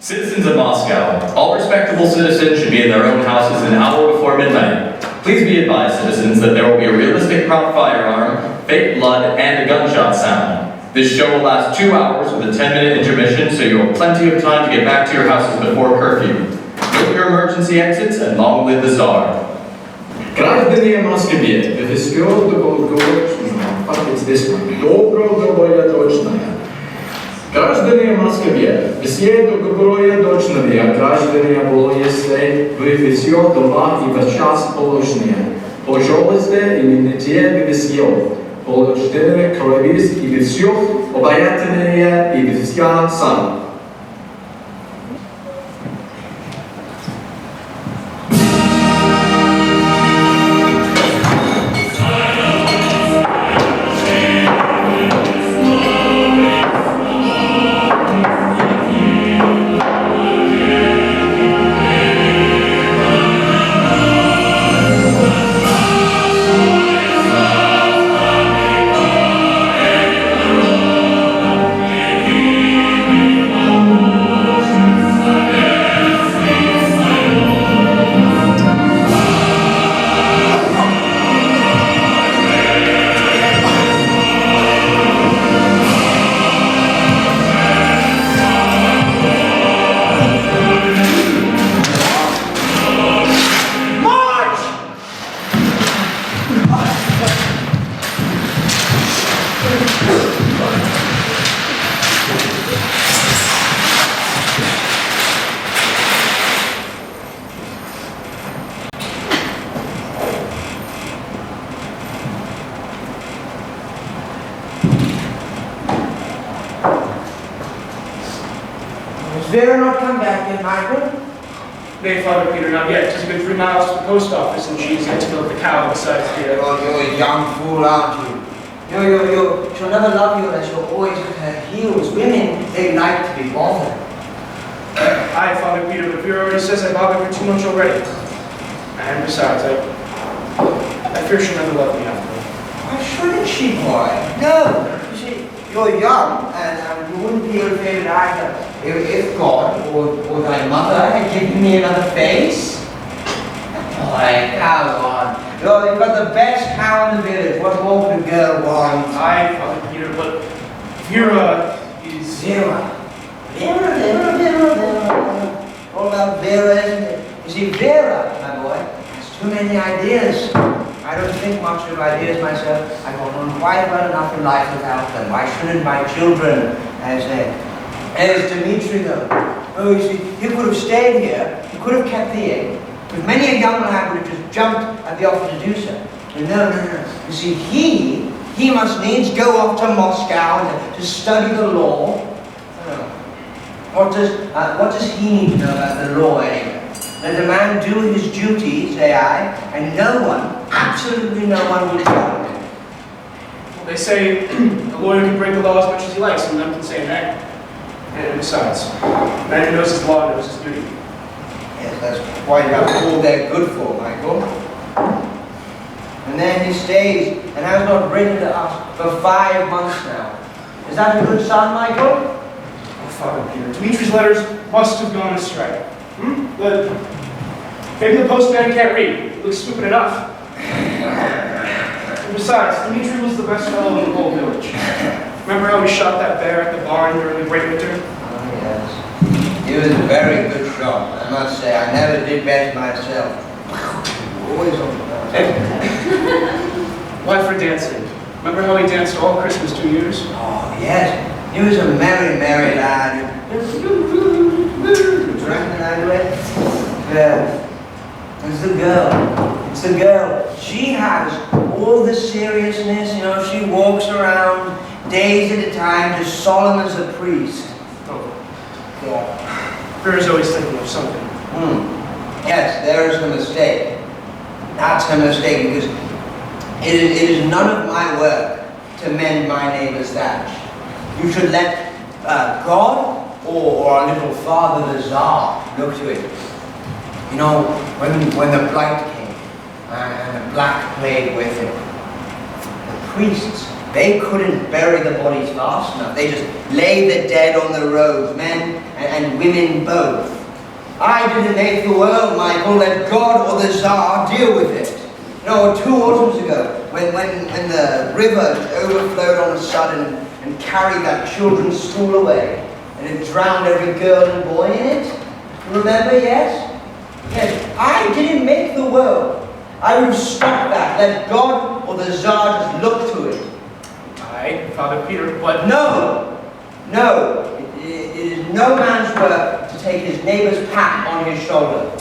Citizens of Moscow, all respectable citizens should be in their own houses an hour before midnight. Please be advised, citizens, that there will be a realistic prop firearm, fake blood, and a gunshot sound. This show will last 2 hours with a 10-minute intermission, so you have plenty of time to get back to your houses before curfew. Note your emergency exits, and long live the Tsar. Граждане Москвы, Граждане Москве, беседу доброядочные, граждане Болоесей, вы все дома и в час полушния. Пожалуйста, имените беседу, получите кровис и все обаятельные и вся сам. Vera not come back yet, Michael? Nay, Father Peter, not yet. She's been 3 miles to the post office, and she's yet to milk the cow besides here. Oh, you're a young fool, aren't you? She'll never love you unless you're always at her heels. Women, they like to be bothered. Aye, Father Peter, but Vera already says I bothered her too much already. And besides, I fear she'll never love me after all. Why shouldn't she, boy? No. You see, you're young, and you wouldn't be ill-fated either. If God or thy mother had given me another face. Boy, come on. You've got the best cow in the village. What more could a girl want? Aye, Father Peter, but Vera is... Vera. All about Vera, isn't it? You see, Vera, my boy, has too many ideas. I don't think much of ideas myself. I got on quite well enough in life without them. Why shouldn't my children, as Dmitri, though? Oh, you see, he could have stayed here. He could have kept the egg. But many a young lad would have just jumped at the offer to do so. But no. You see, he must needs go off to Moscow to study the law. What does he need to know about the law anyway? Let the man do his duty, say I, and no one, absolutely no one will tell him. Well, they say a lawyer can break the law as much as he likes, and none can say nay. And besides, the man who knows his law knows his duty. Yes, that's why you have all they're good for, Michael. And then he stays and has not written to us for 5 months now. Is that a good son, Michael? Oh, Father Peter, Dimitri's letters must have gone astray. Maybe the postman can't read. He looks stupid enough. And besides, Dimitri was the best fellow in the whole village. Remember how we shot that bear at the barn during the great winter? Oh, yes. He was a very good shot, I must say. I never did better myself. Always on the Why, for dancing. Remember how he danced all Christmas 2 years? Oh, yes. He was a merry, merry lad. Drank the night away. Yeah. It's the girl. She has all the seriousness, she walks around days at a time, just solemn as a priest. Oh. Yeah. Vera's always thinking of something. Yes, there is a mistake. That's a mistake, because it is none of my work to mend my neighbor's thatch. You should let God or our little father, the Tsar, look to it. When the blight came, and the Black Plague with it, the priests They couldn't bury the bodies fast enough. They just lay the dead on the roads, men and women both. I didn't make the world, Michael. Let God or the Tsar deal with it. You know, 2 autumns ago, when the river overflowed on a sudden and carried that children's school away, and it drowned every girl and boy in it. You remember, yes? Yes, I didn't make the world. I would have stopped that. Let God or the Tsar just look to it. Aye, Father Peter, but... No! No! It is no man's work to take his neighbor's pat on his shoulder.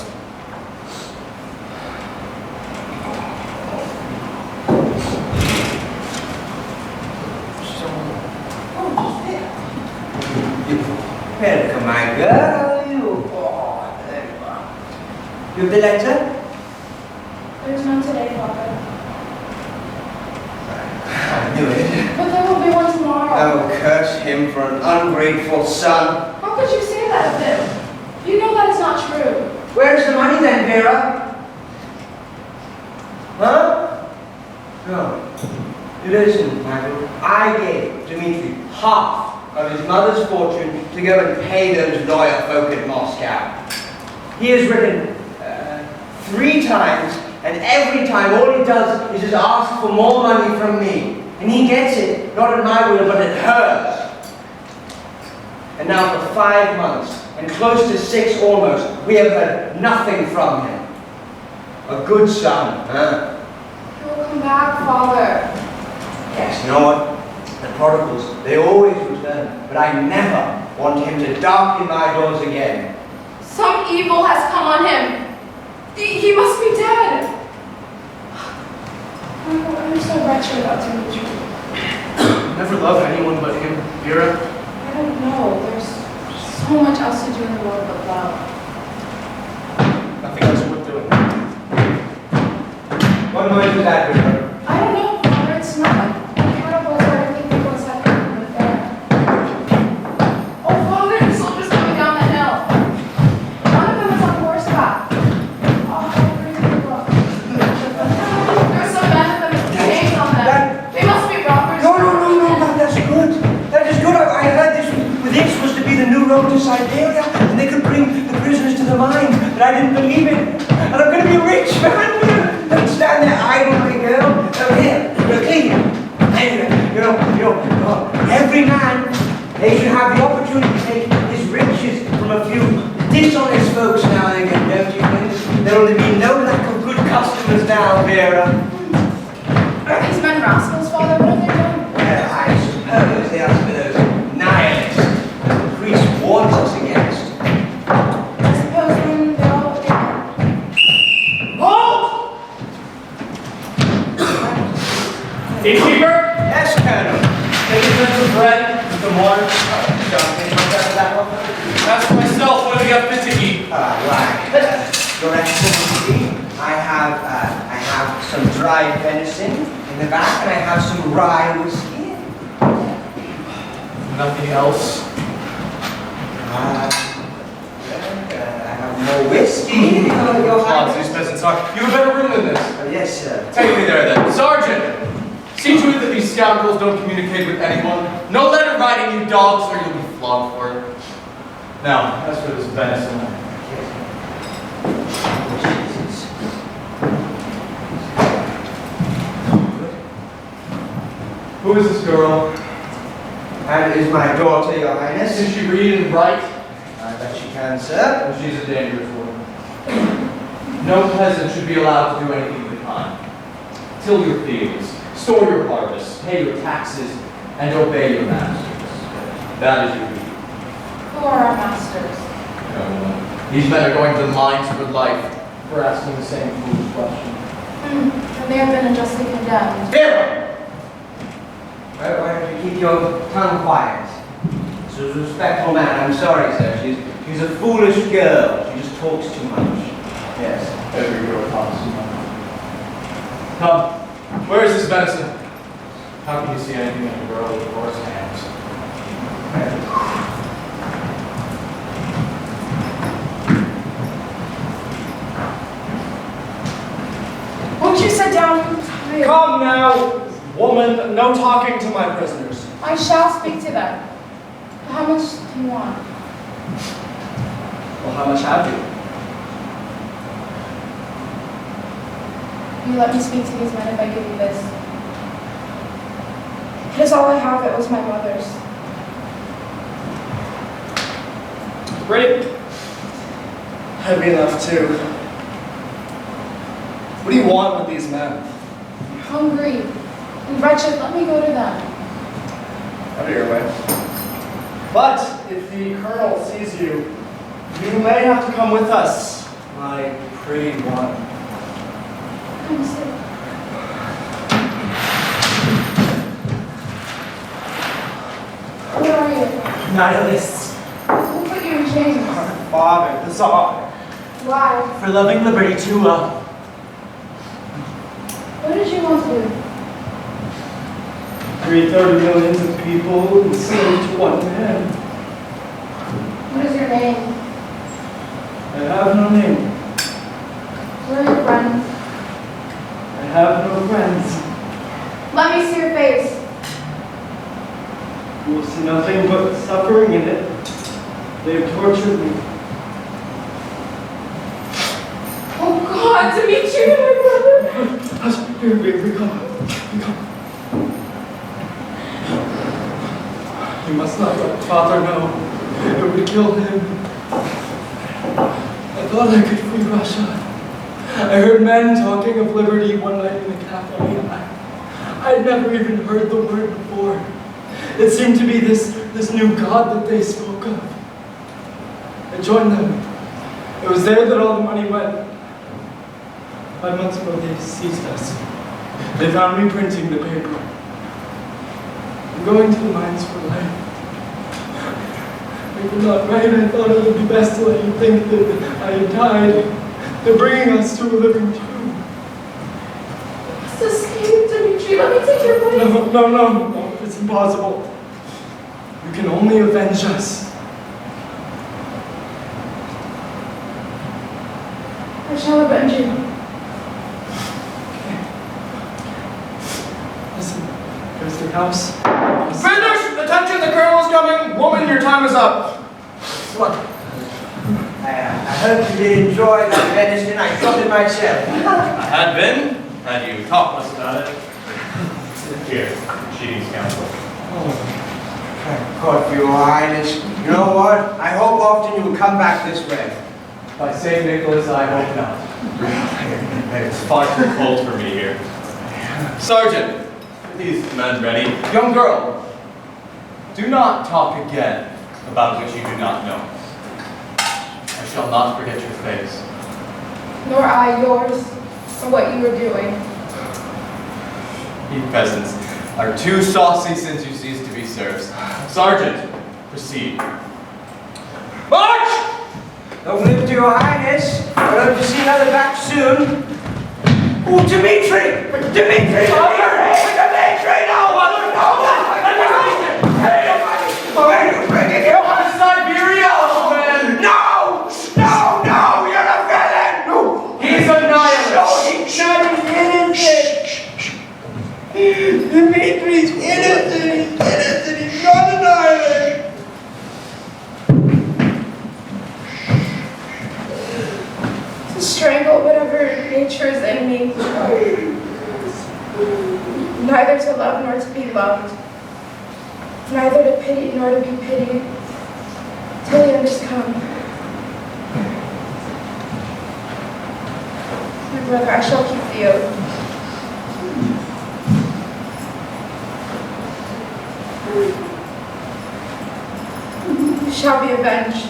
Welcome, my girl. You. Oh, there you are. You have the letter? There's none today, Father. I knew it. But there will be one tomorrow. I will curse him for an ungrateful son. How could you say that of him? You know that is not true. Where's the money then, Vera? Huh? No. It isn't, Michael. I gave Dmitri half of his mother's fortune to go and pay those lawyer folk at Moscow. He has written 3 times, and every time all he does is just ask for more money from me. And he gets it, not at my will, but at hers. And now for 5 months, and close to 6 almost, we have heard nothing from him. A good son, huh? He will come back, Father. Yes, you know what? The prodigals, they always return, but I never want him to darken my doors again. Some evil has come on him. He must be dead. I'm so wretched about Dmitri. Never loved anyone but him, Vera. I don't know. There's so much else to do in the world but love. Nothing else worth doing. What noise is that, Vera? I don't know, Father. It's not like cannibals or anything people inside the Vera. Oh, Father, the soldiers coming down the hill. One of them is on horseback. Oh, how pretty they look. There's some men with them with chains on them. They must be robbers. No, that's good. That is good. I heard this was to be the new road to Siberia, and they could bring the prisoners to the mine, but I didn't believe it. And I'm going to be rich, man. Don't stand there idle, my girl. Over here, you're clean. Anyway, you know, every man, they should have the opportunity to take his riches from a few dishonest folks now and again, don't you think? There will be no lack of good customers now, Vera. Are these men rascals, Father? What have they done? Well, I suppose they are some of those nihilists that the priest warns us against. I suppose then they're all dead. Halt! Innkeeper, Yes, Colonel. take a bit of bread and some water. Ask myself what do we have fit to eat. Right. Your Excellency, I have some dried venison in the back, and I have some rye whiskey. Nothing else. I have more whiskey. Your Lots Highness. these peasants are. You have a better room than this. Yes, sir. Take me there then. Sergeant! See to it that these scoundrels don't communicate with anyone. No letter writing, you dogs, or you'll be flogged for it. Now, as for this venison. Jesus. Who is this girl? That is my daughter, Your Highness. Can she read and write? I bet she can, sir. Well, she's a dangerous woman. No peasant should be allowed to do anything of the kind. Till your fields, store your harvests, pay your taxes, and obey your masters. That is your duty. Who are our masters? These men are going to the mines for life for asking the same foolish question. And they have been unjustly condemned. Vera! Why don't you keep your tongue quiet? She's a respectful man. I'm sorry, sir. She's a foolish girl. She just talks too much. Yes. Every girl talks too much. Come, where is this venison? How can you see anything in a girl with coarse hands? Won't you sit down? Come now! Woman, no talking to my prisoners. I shall speak to them. How much do you want? Well, how much have you? You let me speak to these men if I give you this. It is all I have. It was my mother's. Great. Heavy enough, too. What do you want with these men? I'm hungry and wretched. Let me go to them. Out of your way. But if the colonel sees you, you may have to come with us, my pretty one. Come sit. What are you? Nihilists. Who put you in chains? Our father, the Tsar, Why? for loving liberty too well. What did you want to do? Free 30 millions of people enslaved to one man. What is your name? I have no name. Where are your friends? I have no friends. Let me see your face. You will see nothing but suffering in it. They have tortured me. Oh God, to meet you, my brother. Hush, here, we come. You must not let Father know. It would kill him. I thought I could free Russia. I heard men talking of liberty one night in the cafe. I had never even heard the word before. It seemed to be this new God that they spoke of. I joined them. It was there that all the money went. 5 months ago, they seized us. They found me printing the paper. I'm going to the mines for life. They were not right. I thought it would be best to let you think that I had died. They're bringing us to a living tomb. It's escape, Dimitri. Let me take your place. No, it's impossible. You can only avenge us. I shall avenge you. Listen, there's the house. Finish! Attention, the colonel's coming! Woman, your time is up. What? I hope you did enjoy that venison. I got it myself. I had been, had you talked less about it. Here, cheating scoundrel. Thank God for your highness. You know what? I hope often you will come back this way. By St. Nicholas, I hope not. It's far too cold for me here. Sergeant, get these men ready. Young girl, do not talk again about which you do not know. I shall not forget your face. Nor I yours, for what you were doing. You peasants are too saucy since you ceased to be serfs. Sergeant, proceed. March! Long live to your highness. I hope to see another back soon. Oh, Dimitri! Dimitri! No! Where are you bringing him? Siberia, old man! No! You're a villain! No! He's a nihilist! Dimitri's innocent! He's not an island! To strangle whatever nature is in me. Neither to love nor to be loved. Neither to pity nor to be pitied. Till the end is come. My brother, I shall keep the oath. You shall be avenged.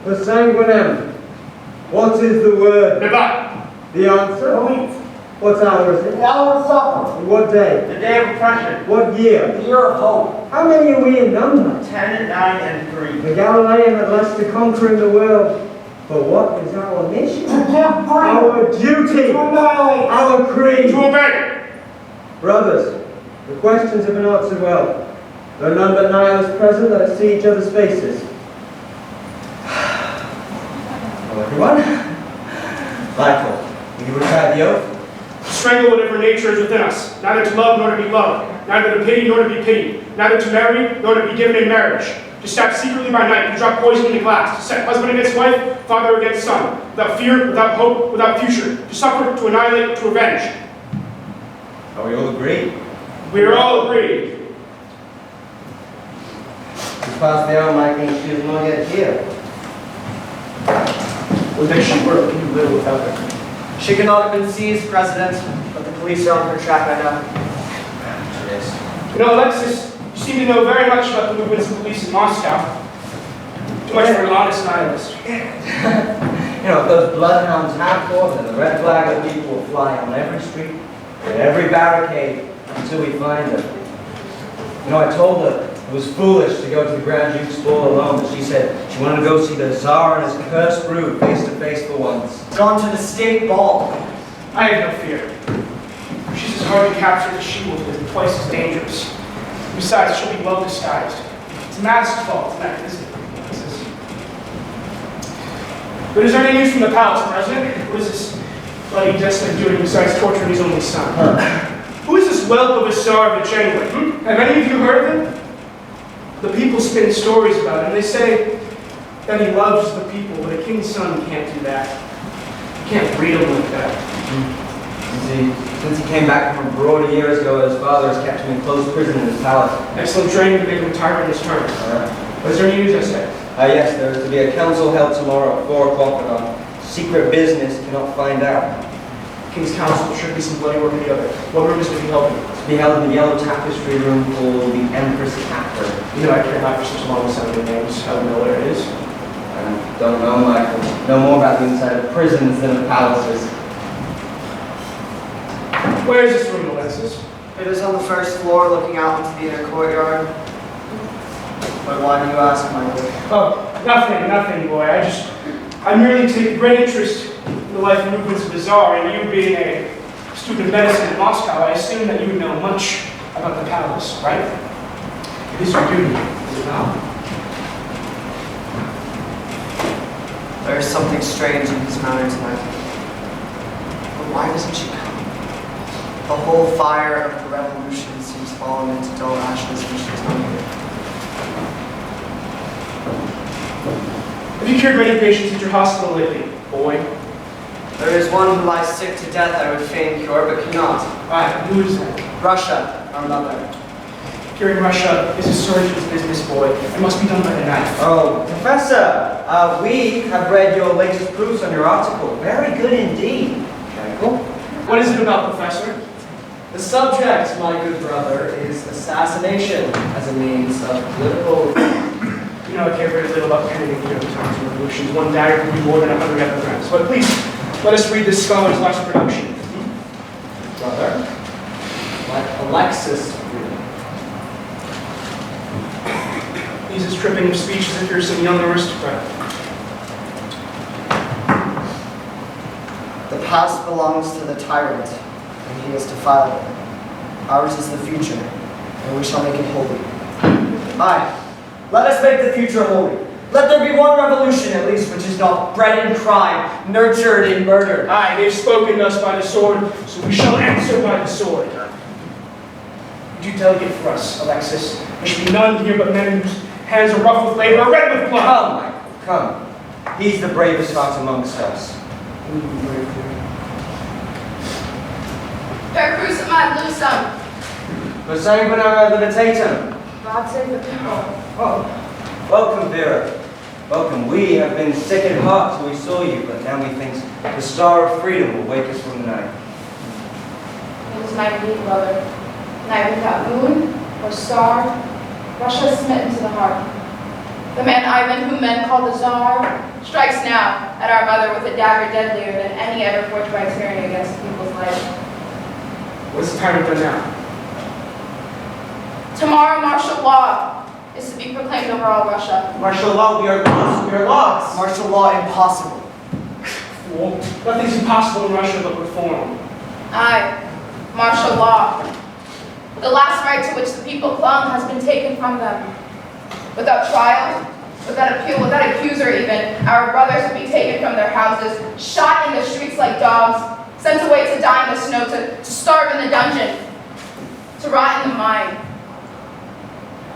The sanguinem. What is the word? Nebat. The answer? What hour is it? The hour of supper. What day? The day of oppression. What year? The year of hope. How many are we in number? 10, 9, and 3. The Galilean at last to conquering the world. But what is our mission? To give freedom. Our duty. To annihilate. Our creed. To obey. Brothers, the questions have been answered well. There are none but nihilists present. Let us see each other's faces. Hello, everyone. Michael, will you recite the oath? Strangle whatever nature is within us, neither to love nor to be loved, neither to pity nor to be pitied, neither to marry nor to be given in marriage, to stab secretly by night, to drop poison into glass, to set husband against wife, father against son, without fear, without hope, without future, to suffer, to annihilate, to revenge. Are we all agreed? We are all agreed. You passed the hour, Michael, and she is not yet here. Would that she were, can you live without her? She cannot have been seized, President, but the police are on her track right now. Yes. You know, Alexis, you seem to know very much about the movements of police in Moscow. Too much for an honest nihilist. You know, if those bloodhounds have fought, then the red flag of people will fly on every street, and every barricade, until we find her. You know, I told her it was foolish to go to the Grand Duke's ball alone, but she said she wanted to go see the Tsar and his cursed brood face to face for once. Gone to the state ball. I have no fear. She's as hard to capture as she will be, and twice as dangerous. Besides, she'll be well disguised. It's a masked fault, isn't it? But is there any news from the palace, President? What is this bloody desolate doing besides torturing his only son? Who is this whelp of a Tsarevich anyway? Have any of you heard of him? The people spin stories about him. They say that he loves the people, but a king's son can't do that. You can't breed him like that. Since he came back from abroad a year ago, his father has kept him in close prison in his palace. Excellent training to make him retire in his turn. What is there any news, I say? Yes, there is to be a council held tomorrow at 4 o'clock, but on secret business cannot find out. King's council, should be some bloody work in the other. What room is to be held in? To be held in the yellow tapestry room called the Empress Capper. You know, I can't hide for such a long sounding names. I don't know where it is. I don't know, Michael. Know more about the inside of prisons than of palaces. Where is this room, Alexis? It is on the first floor looking out into the inner courtyard. But why do you ask, my lord? Oh, nothing, boy. I merely take great interest in the life movements of the Tsar, and you being a student of medicine in Moscow, I assume that you would know much about the palace, right? It is your duty, is it not? There is something strange in his manner tonight. But why doesn't she come? The whole fire of the revolution seems fallen into dull ashes when she's not here. Have you cured many patients at your hospital lately, boy? There is one who lies sick to death I would fain cure, but cannot. Aye, who is that? Russia, our mother. Curing Russia is a surgeon's business, boy. It must be done by the knife. Oh, Professor, we have read your latest proofs on your article. Very good indeed. Chemical. What is it about, Professor? The subject, my good brother, is assassination as a means of political... You know, I care very little about anything here in times of revolutions. One dagger can do more than 100 epigrams. But please, let us read this scholar's last production. Brother, like Alexis. He's as tripping of speech as if you're some young aristocrat. The past belongs to the tyrant, and he has defiled it. Ours is the future, and we shall make it holy. Aye, let us make the future holy. Let there be one revolution, at least, which is not bred in crime, nurtured in murder. Aye, they've spoken thus by the sword, so we shall answer by the sword. Would you delegate for us, Alexis? There should be none here but men whose hands are rough with labor, red with blood. Come, Michael, come. He's the bravest heart amongst us. Per crucem ad lucem. For sanguinare libertatem. God save the people. Oh, welcome, Vera. Welcome. We have been sick at heart till we saw you, but now we think the star of freedom will wake us from the night. It is my belief, brother. Night without moon or star, Russia is smitten to the heart. The man Ivan, whom men call the Tsar, strikes now at our mother with a dagger deadlier than any ever forged by tyranny against the people's life. What is the tyrant done now? Tomorrow, martial law is to be proclaimed over all Russia. Martial law, we are lost. We are lost. Martial law impossible. Fool. Nothing's impossible in Russia but reform. Aye, martial law. The last right to which the people clung has been taken from them. Without trial, without appeal, without accuser even, our brothers will be taken from their houses, shot in the streets like dogs, sent away to die in the snow, to starve in the dungeon, to rot in the mine.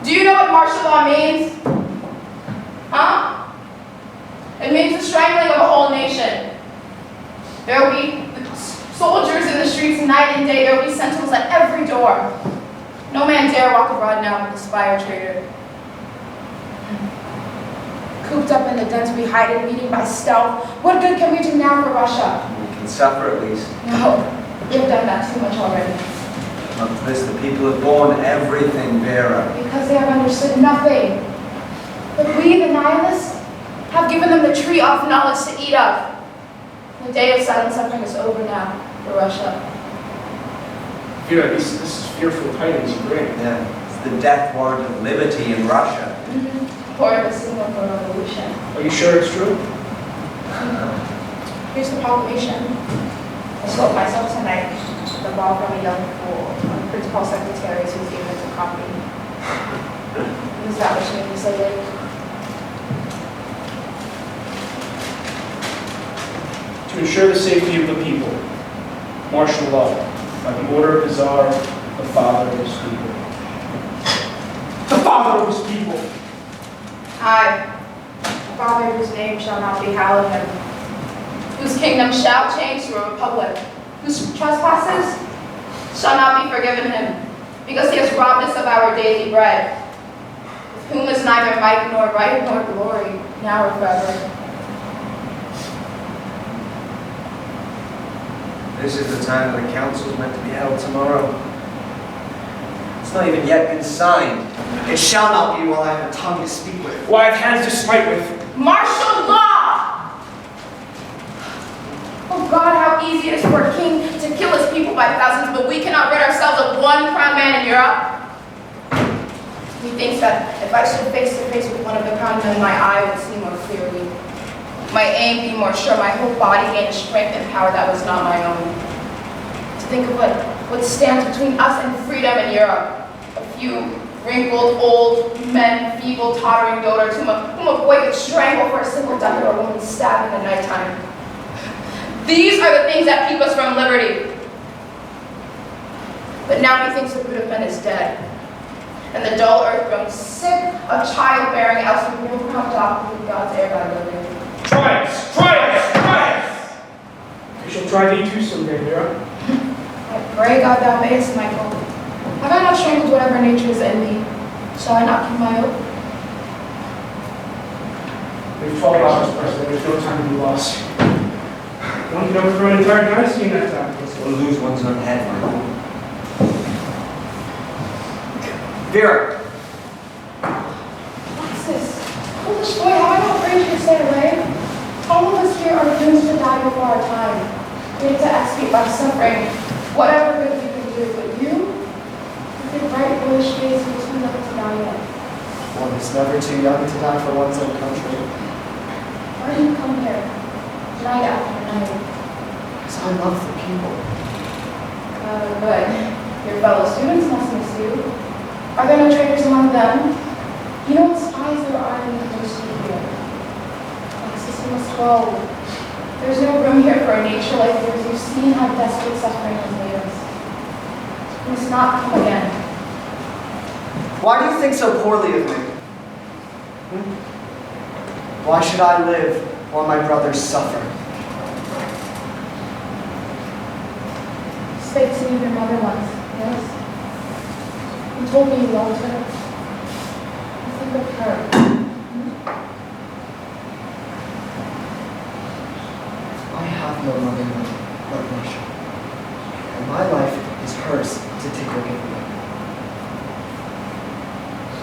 Do you know what martial law means? Huh? It means the strangling of a whole nation. There will be soldiers in the streets night and day. There will be sentinels at every door. No man dare walk abroad now but the spy or traitor. Cooped up in the dens we hide in, meeting by stealth. What good can we do now for Russia? We can suffer at least. No, we've done that too much already. Of this, the people have borne everything, Vera. Because they have understood nothing. But we, the Nihilists, have given them the tree of knowledge to eat of. The day of silent suffering is over now for Russia. Vera, this is fearful tidings you bring. Yeah, it's the death warrant of liberty in Russia. Or the signal for revolution. Are you sure it's true? Here's the proclamation. I spoke myself tonight. The ball from a young fool, one of the principal secretaries who's given us a copy. Is that which made me so late? To ensure the safety of the people, martial law, by the order of the Tsar, the father of his people. The father of his people! I, the Father whose name shall not be hallowed him, whose kingdom shall change to a republic, whose trespasses shall not be forgiven him, because he has robbed us of our daily bread, with whom is neither might nor right nor glory, now or forever. This is the time that the council is meant to be held tomorrow. It's not even yet been signed. It shall not be while I have a tongue to speak with. Why I have hands to smite with. Martial law! Oh God, how easy it is for a king to kill his people by thousands, but we cannot rid ourselves of one crowned man in Europe. Methinks that if I stood face to face with one of the crowned men, my eye would see more clearly. My aim be more sure, my whole body gain a strength and power that was not my own. To think of what stands between us and freedom in Europe. A few wrinkled, old men, feeble, tottering dotards whom a boy could strangle for a simple ducat or a woman stabbed in the nighttime. These are the things that keep us from liberty. But now methinks the root of men is dead, and the dull earth grown sick of childbearing, else the real crowned doctrine of God's heir by liberty. Try us! Try us! Try us! We shall try thee too someday, Vera. I pray God thou mayest, Michael. Have I not strangled whatever nature is in thee? Shall I not keep my oath? We have 12 hours, President. There's no time to be lost. One can overthrow an entire dynasty in that time. Or lose one's own head, Michael. Vera! What's this? Foolish boy, have I not prayed you to stay away? All of us here are doomed to die before our time. We have to expiate by suffering whatever good we can do. But you, with your bright boyish face, you're too young to die yet. One is never too young to die for one's own country. Why do you come here, night after night? Because I love the people. Good. Your fellow students must miss you. Are there no traitors among them? You know what spies there are in the university here. Alexis, you must go. There's no room here for a nature like yours. You've seen how desperate suffering has made us. You must not come again. Why do you think so poorly of me? Why should I live while my brothers suffer? You spake to me of your mother once, yes? You told me you loved her. You think of her. I have no mother but Russia. And my life is hers to take or give away.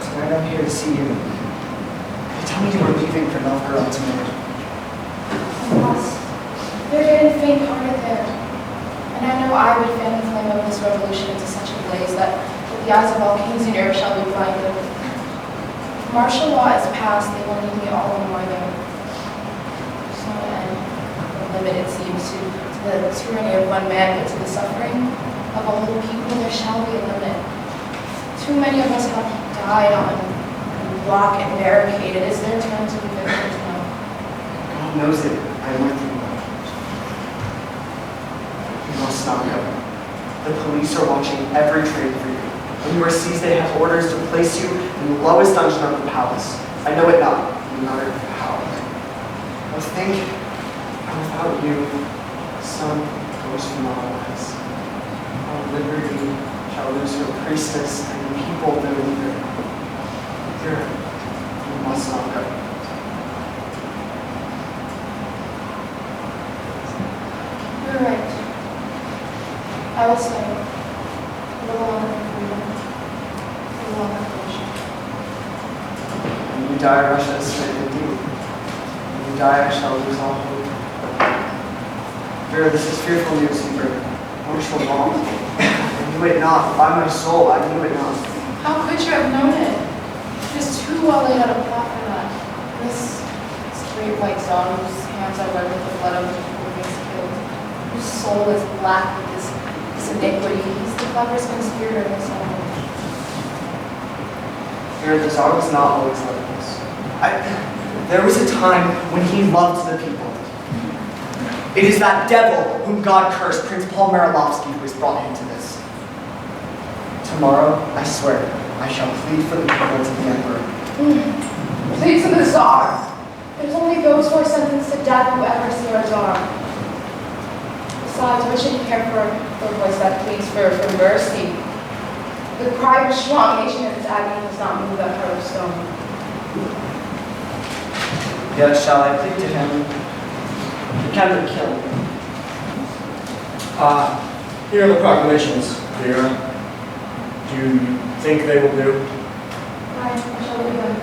Tonight I'm here to see you. They tell me you are leaving for Novgorod tomorrow. Alas, they're getting faint-hearted there. And I know I would fan the flame of this revolution into such a blaze that with the eyes of all kings in Europe shall be blinded. If martial law is passed, they will need me all the more there. There's no end, no limit, it seems, to the tyranny of one man, but to the suffering of a whole people, there shall be a limit. Too many of us have died on block and barricade. It is their time to be victims now. God knows it. I am with you. You must not go. The police are watching every train for you. When you are seized, they have orders to place you in the lowest dungeon of the palace. I know it not, no matter how. But think how without you, the sun goes from our lives. Our liberty shall lose your priestess and the people their leader. Here, you must not go. You're right. I will stay. A little longer for freedom. A little longer for Russia. When you die, Russia is straight indeed. When you die, I shall lose all hope. Vera, this is fearful news you bring. Martial law. I knew it not. By my soul, I knew it not. How could you have known it? It is too well laid out a plot for that. This straight white zone whose hands are red with the blood of the people he has killed, whose soul is black with this iniquity. He's the cleverest conspirator in this whole age. Vera, the Tsar was not always like this. There was a time when he loved the people. It is that devil whom God cursed, Prince Paul Marilovsky, who has brought him to this. Tomorrow, I swear, I shall plead for the people to the emperor. Plead to the Tsar. There's only those who are sentenced to death who ever see our Tsar. Besides, what should he care for a voice that pleads for mercy? The cry of a strong nation in its agony does not move that heart of stone. Yet shall I plead to him? He cannot kill me. Here are the proclamations, Vera. Do you think they will do? I shall leave them.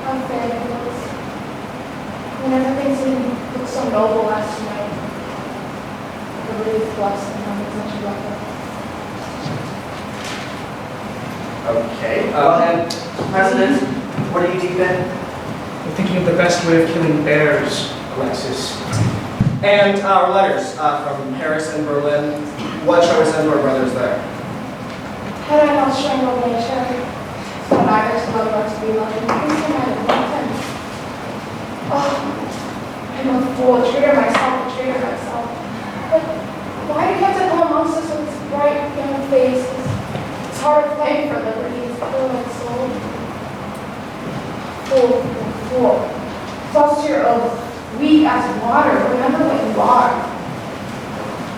How fair it looks. When everything seemed looked so noble last night. The relief bluffs and how much much love. Okay. President, what are you deep in? I'm thinking of the best way of killing bears, Alexis. And our letters from Paris and Berlin. What shall we send to our brothers there? Had I not strangled nature, so neither to love nor to be loved, please command it. Oh, I'm a fool, a traitor myself. But why do you have to come amongst us with this bright young face, this heart of flame for liberty, this pure and soul? Fool. False to your oath, weak as water, remember what you are.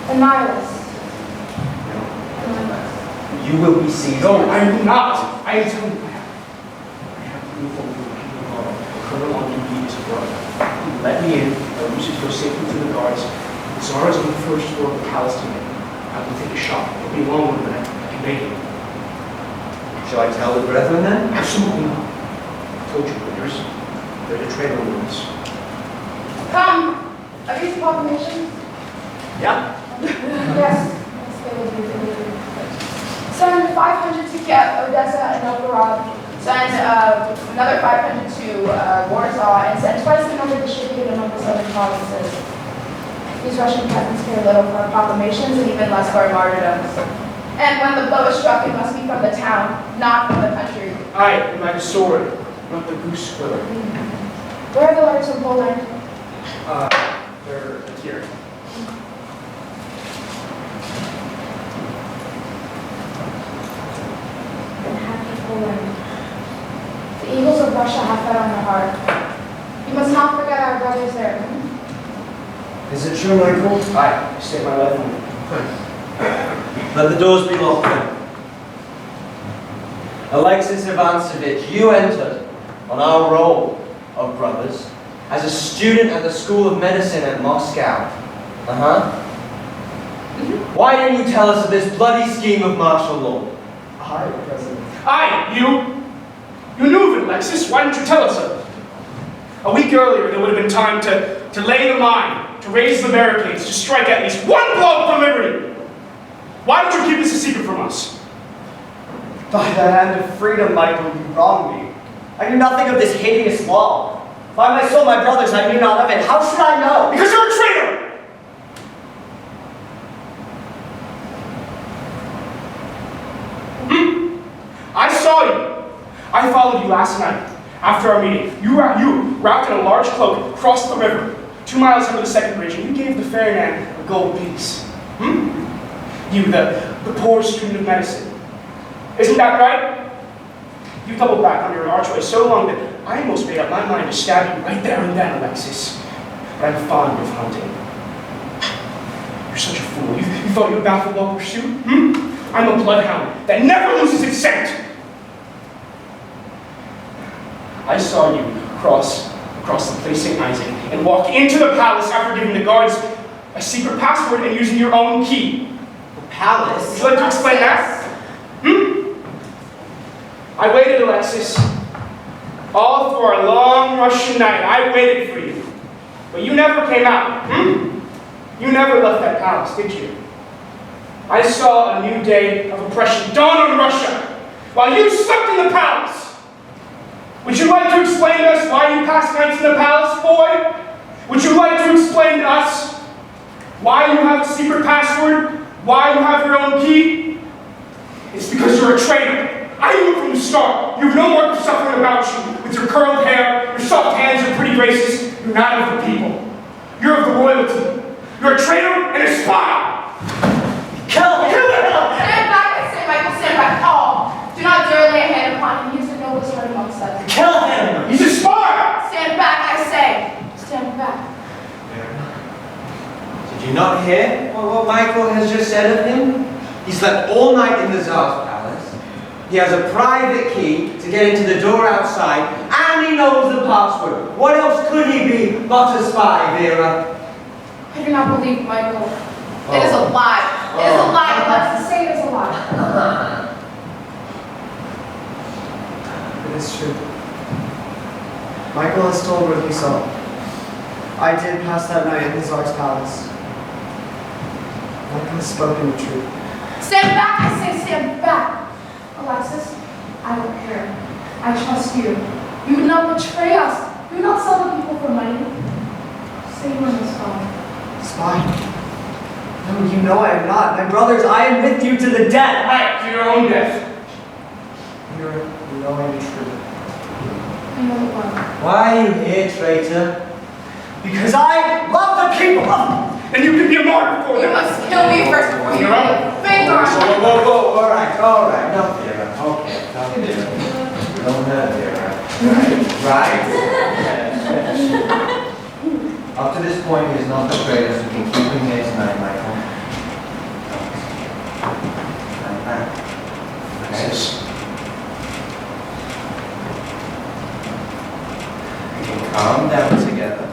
A nihilist. You will be seized. No, I am not. I am telling you, I have to move over to the people tomorrow. The colonel on duty is abroad. Let me in. I will use it to go safely to the guards. The Tsar is on the first floor of the palace tonight. I will take a shot. It'll be a long one, but I can make it. Shall I tell the brethren then? Absolutely not. I told you, brothers. They're the traitor rules. Come! Are these proclamations? Yeah. Yes. They will be delivered. Send 500 to Odessa and Novgorod. Send another 500 to Warsaw, and send twice the number distributed among the southern provinces. These Russian peasants care little for our proclamations and even less for our martyrdoms. And when the blow is struck, it must be from the town, not from the country. I am like a sword, not the goose quiller. Where are the letters from Poland? They're here. Happy Poland. The eagles of Russia have fed on your heart. You must not forget our brothers there. Is it true, Michael? I saved my life on it. Let the doors be locked then. Alexis Ivanovich, you entered on our roll of brothers as a student at the School of Medicine at Moscow. Why didn't you tell us of this bloody scheme of martial law? Hi, President. You knew of it, Alexis. Why didn't you tell us of it? A week earlier, there would have been time to lay the mine, to raise the barricades, to strike at least one blow for liberty. Why did you keep this a secret from us? By the hand of freedom, Michael, you wrong me. I knew nothing of this hideous law. By my soul, my brothers, I knew not of it. How should I know? Because you're a traitor! I saw you. I followed you last night after our meeting. You, wrapped in a large cloak, crossed the river, 2 miles under the second bridge, and you gave the ferryman a gold piece. You, the poor student of medicine. Isn't that right? You doubled back under an archway so long that I almost made up my mind to stab you right there and then, Alexis. But I'm fond of hunting. You're such a fool. You thought you would baffle all pursuit? I'm a bloodhound that never loses its scent. I saw you cross the place St. Isaac and walk into the palace after giving the guards a secret password and using your own key. The palace? Would you like to explain that? I waited, Alexis. All through our long Russian night, I waited for you. But you never came out. You never left that palace, did you? I saw a new day of oppression dawn on Russia while you slept in the palace. Would you like to explain to us why you passed nights in the palace, boy? Would you like to explain to us why you have a secret password? Why you have your own key? It's because you're a traitor. I knew it from the start. You have no mark of suffering about you. With your curled hair, your soft hands, your pretty graces, you're not of the people. You're of the royalty. You're a traitor and a spy. Kill him! Stand back, I say, Michael, stand back. Oh, do not dare lay a hand upon him. He is the noblest heart amongst us. Kill him! He's a spy! Stand back, I say. Stand back. Did you not hear what Michael has just said of him? He slept all night in the Tsar's palace. He has a private key to get into the door outside, and he knows the password. What else could he be but a spy, Vera? I do not believe Michael. It is a lie. It is a lie. Let's say it is a lie. It is true. Michael has told what he saw. I did pass that night in the Tsar's palace. Michael has spoken the truth. Stand back, I say, stand back. Alexis, here. I trust you. You would not betray us. You would not sell the people for money. Say you are no spy. Spy? No, you know I am not. My brothers, I am with you to the death. Right, to your own death. You're knowing the truth. I know the one. Why are you here, traitor? Because I love the people. And you can be a martyr for You them. must kill me first before you lay a finger on me. Whoa, all right, no, Vera, okay, no, Vera. Don't hurt Vera, right? Up to this point, he has not betrayed us. We can keep him here tonight, Michael. Okay. We can calm down together.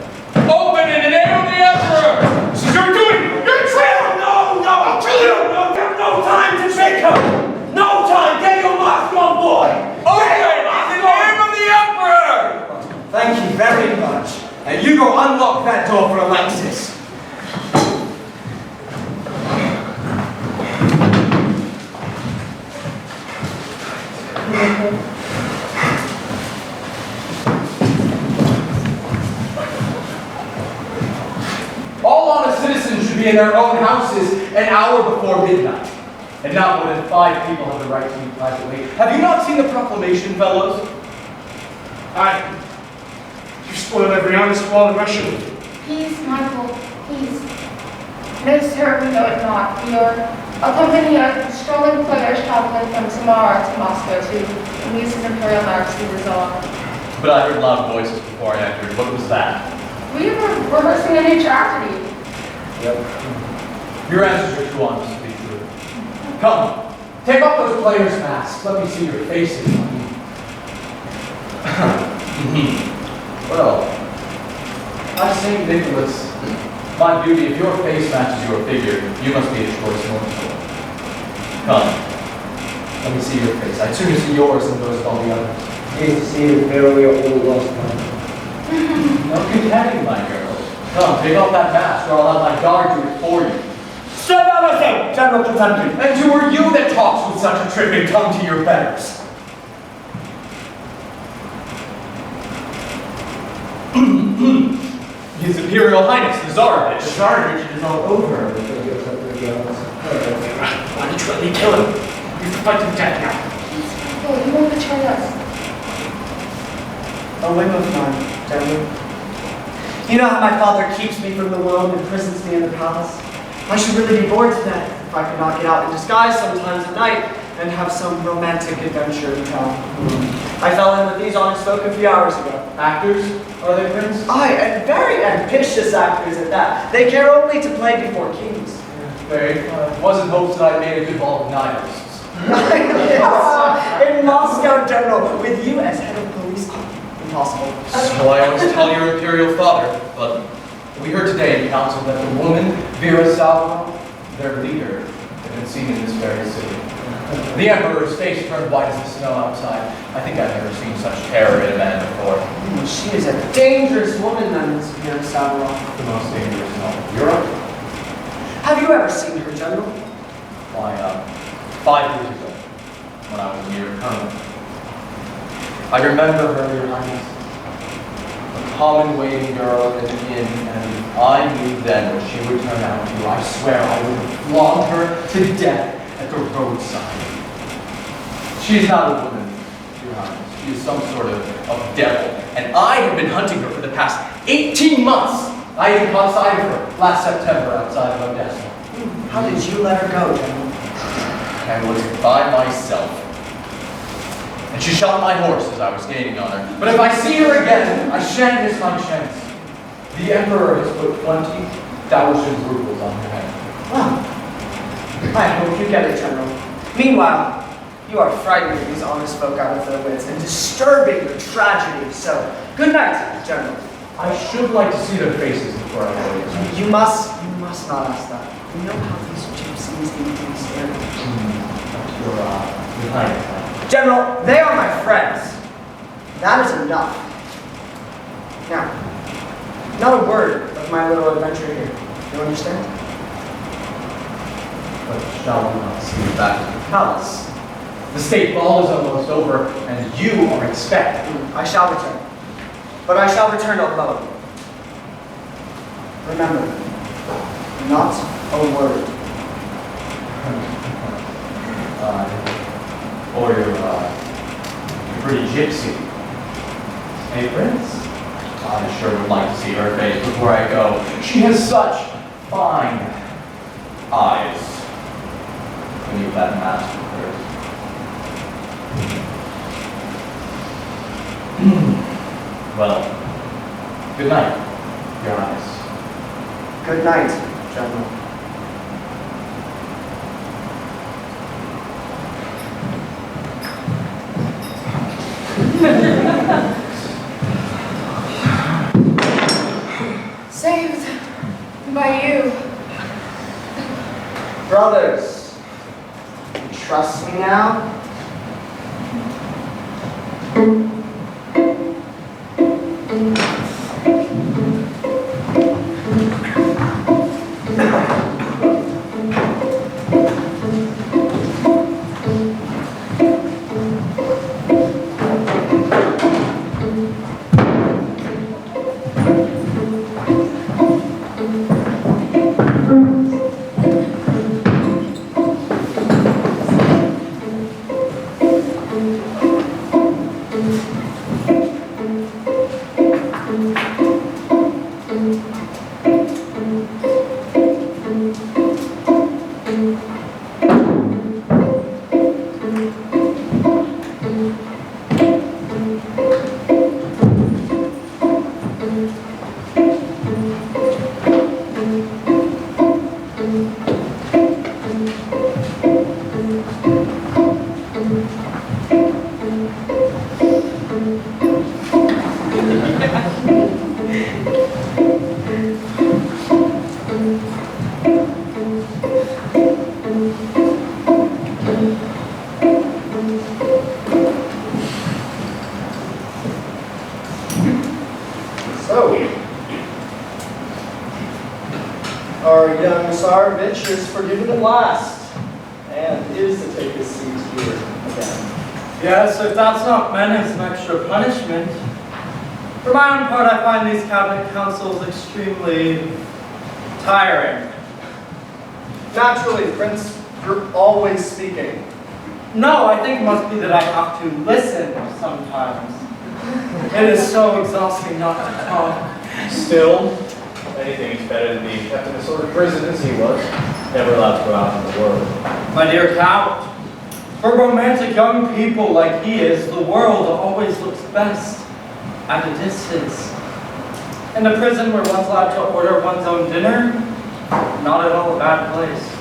Open in the name of the Emperor! This is your doing! You're a traitor! No, I'll kill you! No, there's no time to shake him. No time. Get your mask on, boy. Open in the name of the Emperor! Thank you very much. And you go unlock that door for Alexis. All honest citizens should be in their own houses an hour before midnight. And not more than 5 people have the right to meet privately. Have you not seen the proclamation, fellows? You spoiled every honest wall in Russia. Peace, Michael, peace. No, sir, we know it not. We are a company of strolling players traveling from Samara to Moscow to amuse His Imperial Majesty the Tsar. But I heard loud voices before I entered. What was that? We were rehearsing a new tragedy. Your answers are too honest to be true. Come, take off those players' masks. Let me see your faces. Well, I'm St. Nicholas. My beauty, if your face matches your figure, you must be a choice mortal. Come, let me see your face. I'd sooner see yours than those of all the others. Pleased to see you, Vera. We are all lost now. No contending, my girl. Come, take off that mask, or I'll have my guard do it for you. Step out of there, General Potemkin. And who are you that talks with such a tripping tongue to your betters? His Imperial Highness, the Tsarevich. The Tsarevich is all over. Why did you let me kill him? We have to fight to the death now. Michael, you won't betray us. A whim of mine, General. You know how my father keeps me from the world and imprisons me in the palace? I should really be bored to death if I could not get out in disguise sometimes at night and have some romantic adventure in town. I fell in with these honest folk a few hours ago. Actors, are they, Prince? Aye, and very ambitious actors at that. They care only to play before kings. Very. It wasn't hopes that I made a good ball of nihilists. In Moscow, General, with you as head of police, impossible. So I always tell your Imperial father, but we heard today in council that the woman, Vera, their leader, had been seen in this very city. The Emperor's face turned white as the snow outside. I think I've never seen such terror in a man before. She is a dangerous woman, then, Miss Vera Savarov. The most dangerous in all of Europe. Have you ever seen her, General? Why, 5 years ago, when I was a mere colonel. I remember her, Your Highness. A common waiting girl in an inn, and if I knew then what she would turn out to, I swear I would have flogged her to death at the roadside. She is not a woman, Your Highness. She is some sort of devil, and I have been hunting her for the past 18 months. I even caught sight of her last September outside of Odessa. How did you let her go, General? I was by myself. And she shot my horse as I was gaining on her. But if I see her again, I shan't miss my chance. The Emperor has put 20,000 rubles on her head. Well, I hope you get it, General. Meanwhile, you are frightening these honest folk out of their wits and disturbing the tragedy. So, good night, General. I should like to see their faces before I go. You must not ask that. You know how these gypsies can be scared. Your Highness. General, they are my friends. That is enough. Now, not a word of my little adventure here. You understand? But shall we not see you back to the palace? The state ball is almost over, and You are expected. I shall return. But I shall return alone. Remember, not a word. Or your pretty gypsy. Hey, Prince. I sure would like to see her face before I go. She has such fine eyes. Beneath that mask of hers. Well, good night, Your Highness. Good night, gentlemen. Saved by you. Brothers, you trust me now? Our young Tsarevich is forgiven at last, and is to take his seat here again. Yes, if that's not meant as an extra punishment. For my own part, I find these cabinet councils extremely tiring. Naturally, Prince, you're always speaking. No, I think it must be that I have to listen sometimes. It is so exhausting not to talk. Still, anything's better than being kept in a sort of prison as he was, never allowed to go out in the world. My dear Count, for romantic young people like he is, the world always looks best at a distance. In a prison where one's allowed to order one's own dinner, not at all a bad place.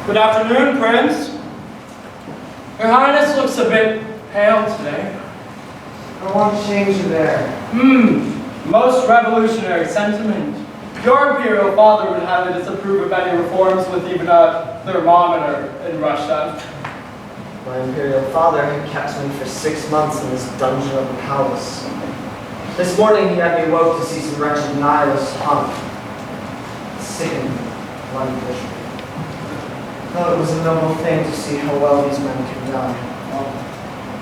Good afternoon, Prince. Your Highness looks a bit pale today. I want to change you there. Most revolutionary sentiment. Your imperial father would have you disapprove of any reforms with even a thermometer in Russia. My imperial father had kept me for 6 months in this dungeon of the palace. This morning he had me woke to see some wretched nihilists hung. Sickened, bloody vision. Thought it was a noble thing to see how well these men can die.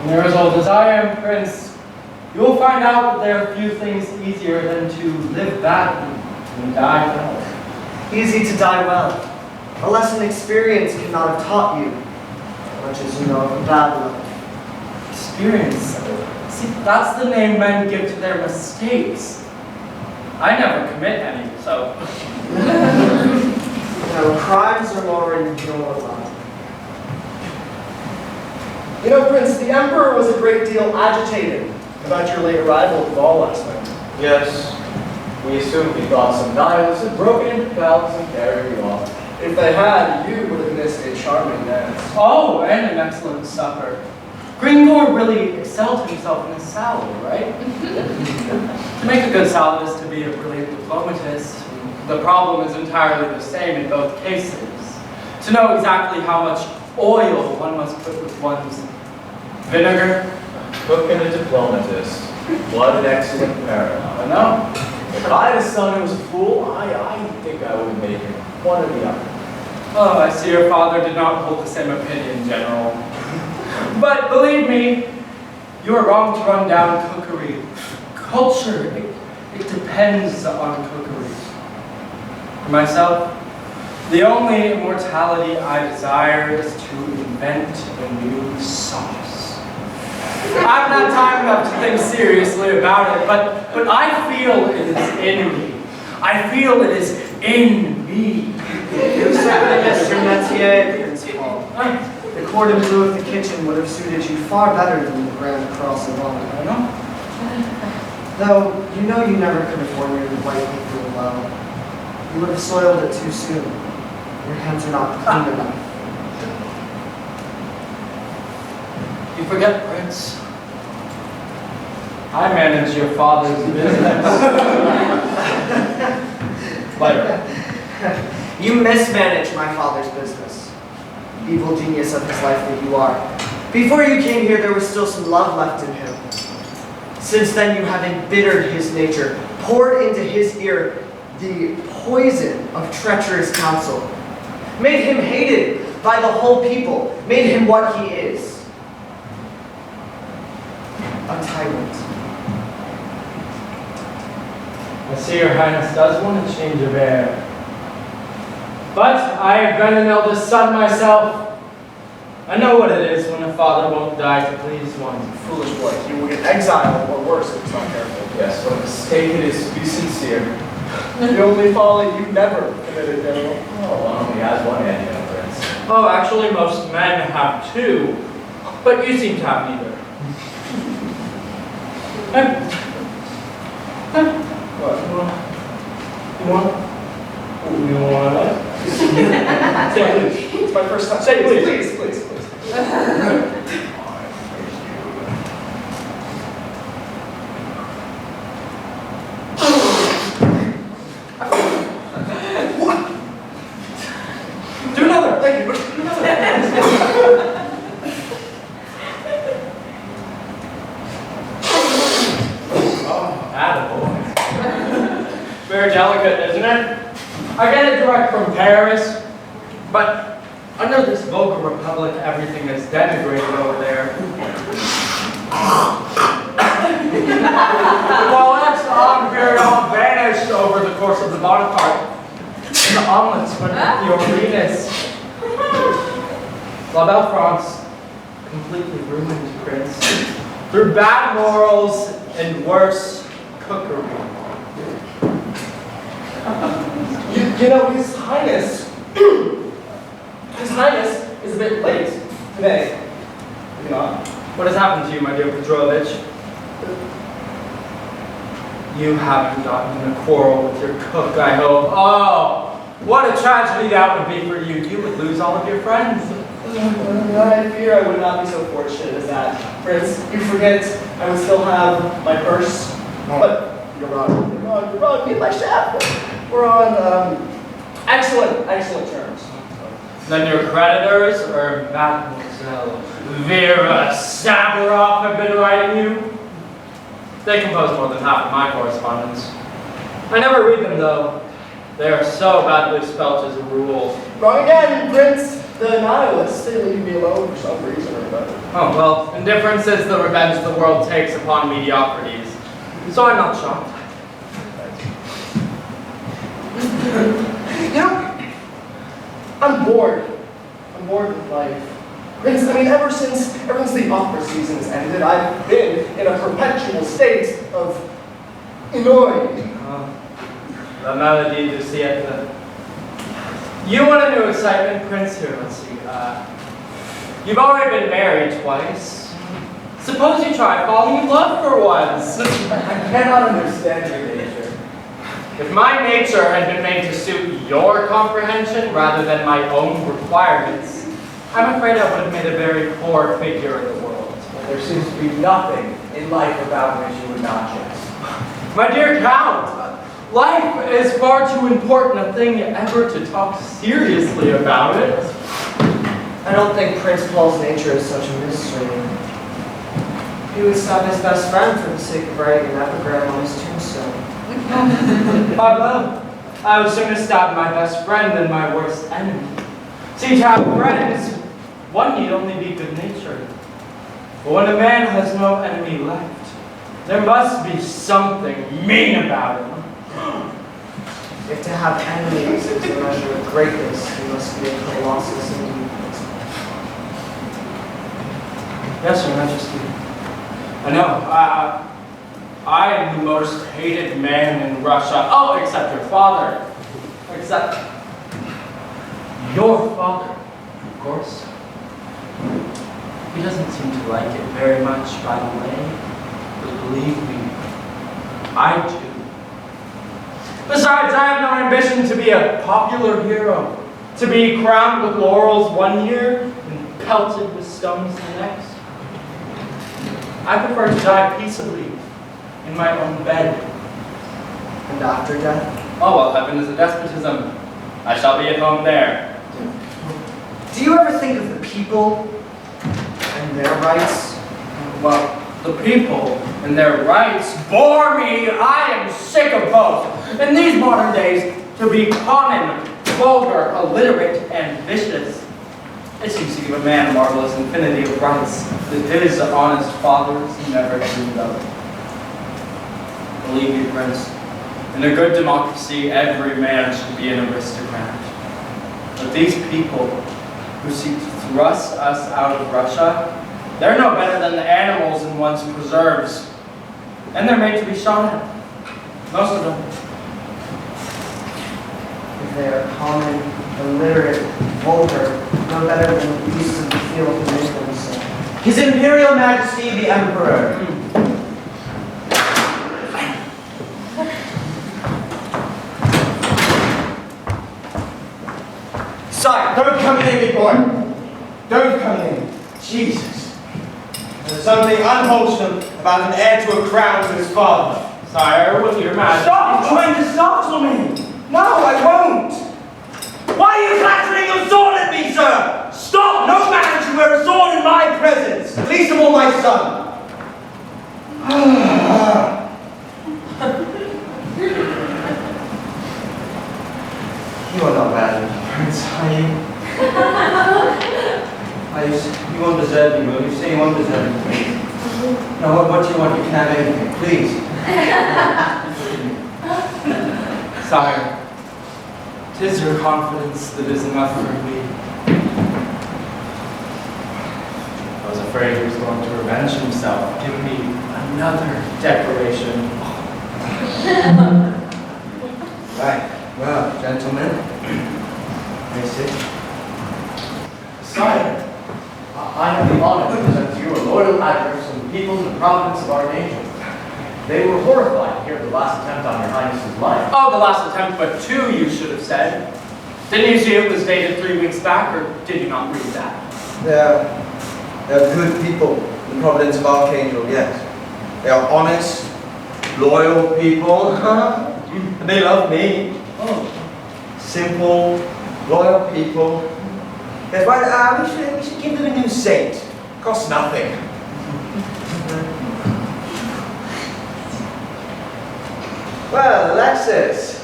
When you're as old as I am, Prince, you will find out that there are few things easier than to live badly and die well. Easy to die well. A lesson experience could not have taught you, much as you know of a bad life. Experience. See, that's the name men give to their mistakes. I never commit any, so. No, crimes are more in your line. You know, Prince, the Emperor was a great deal agitated about your late arrival at the ball last night. Yes, we assumed he thought some nihilists had broken into the palace and carried you off. If they had, you would have missed a charming dance. Oh, and an excellent supper. Gringor really excelled himself in a salad, right? To make a good salad is to be a brilliant diplomatist. The problem is entirely the same in both cases. To know exactly how much oil one must put with one's vinegar. Cook and a diplomatist. What an excellent pair. I know. If I had a son who was a fool, I think I would make him one or the other. Oh, I see your father did not hold the same opinion, General. But believe me, you are wrong to run down cookery. Culture, it depends on cookery. For myself, the only immortality I desire is to invent a new sauce. I've not time enough to think seriously about it, but I feel it is in me. I feel it is in me. You certainly missed your métier, Prince Paul. The cordon bleu of the kitchen would have suited you far better than the Grand Cross of Honor. I know. Though, you know you never could have worn your white apron well. You would have soiled it too soon. Your hands are not clean enough. You forget, Prince. I manage your father's business. Later. You mismanage my father's business. Evil genius of his life that you are. Before you came here, there was still some love left in him. Since then, you have embittered his nature, poured into his ear the poison of treacherous counsel, made him hated by the whole people, made him what he is. A tyrant. I see your highness does want a change of air. But I have been an eldest son myself. I know what it is when a father won't die to please one. Foolish boy, you will get exiled or worse if it's not careful. Yes, what a mistake it is to be sincere. The only folly you never committed, General. Oh, one only has one head, young Prince. Oh, actually, most men have two, but you seem to have neither. What? You want what? Say please. It's my first time. Say please. Do another. Thank you. Do another. Oh, attaboy. Very delicate, isn't it? I get it direct from Paris, but under this vulgar republic, everything is denigrated over there. While Ex-Empire vanished over the course of the Bonaparte, and the omelets went with your Venus. La Belle France completely ruined, Prince, through bad morals and worse cookery. You know, His Highness is a bit late today. You know? What has happened to you, my dear Petrovich? You haven't gotten in a quarrel with your cook, I hope. Oh, what a tragedy that would be for you. You would lose all of your friends. I fear I would not be so fortunate as that. Prince, you forget I would still have my purse. But you're wrong. Be my chef. We're on excellent terms. Then your creditors, or Mademoiselle Vera Sabaroff, have been writing you? They compose more than half of my correspondence. I never read them, though. They are so badly spelt as a rule. Wrong again, Prince. The Nihilists, they leave me alone for some reason or another. Oh, well, indifference is the revenge the world takes upon mediocrities. So I'm not shocked. You know, I'm bored. I'm bored with life. Prince, I mean, ever since the opera season has ended, I've been in a perpetual state of ennui. The melody du siècle. You want a new excitement, Prince? Here, let's see. You've already been married twice. Suppose you try falling in love for once. I cannot understand your nature. If my nature had been made to suit your comprehension rather than my own requirements, I'm afraid I would have made a very poor figure in the world. Well, there seems to be nothing in life about which you would not jest. My dear Count, life is far too important a thing ever to talk seriously about it. I don't think Prince Paul's nature is such a mystery. He would stop his best friend for the sake of writing an epigram on his tombstone. But well, I would sooner stab my best friend than my worst enemy. See, to have friends, one need only be good-natured. But when a man has no enemy left, there must be something mean about him. If to have enemies is a measure of greatness, you must be a colossus indeed. Yes, Your Majesty. I know. I am the most hated man in Russia. Oh, except your father. Except your father, of course. He doesn't seem to like it very much, by the way. But believe me, I do. Besides, I have no ambition to be a popular hero, to be crowned with laurels one year and pelted with stones the next. I prefer to die peaceably in my own bed. And after death? Oh, well, heaven is a despotism. I shall be at home there. Do you ever think of the people and their rights? Well, the people and their rights bore me. I am sick of both. In these modern days, to be common, vulgar, illiterate, and vicious, it seems to give a man a marvelous infinity of rights that his honest fathers never dreamed of. Believe me, Prince, in a good democracy, every man should be an aristocrat. But these people who seek to thrust us out of Russia, they're no better than the animals in one's preserves. And they're made to be shot at. Most of them. If they are common, illiterate, vulgar, no better than the beasts of the field who make them so. His Imperial Majesty the Emperor. Sire, Don't come in, big boy. Don't come in. Jesus. There's something unwholesome about an heir to a crown to his father. Sire, with your majesty. Stop trying to startle me! No, I won't! Why are you flashing your sword at me, sir? Stop! No man should wear a sword in my presence! Least of all my son! you are not bad, Prince, are you? You won't desert me, will you? Say you won't desert me, please. No, what do you want? You can have anything, please. Sire, 'tis your confidence that is enough for me. I was afraid he was going to revenge himself, give me another decoration. Right. Well, gentlemen. May I sit? Sire, I have the honor to present to you a loyal address from the people in the province of Archangel. They were horrified to hear of the last attempt on your Highness's life. Oh, the last attempt, but two, you should have said. Didn't you see it was dated 3 weeks back, or did you not read that? They're good people in the province of Archangel, yes. They are honest, loyal people. And they love me. Oh. Simple, loyal people. Yes, right, we should give them a new saint. Costs nothing. Well, Alexis.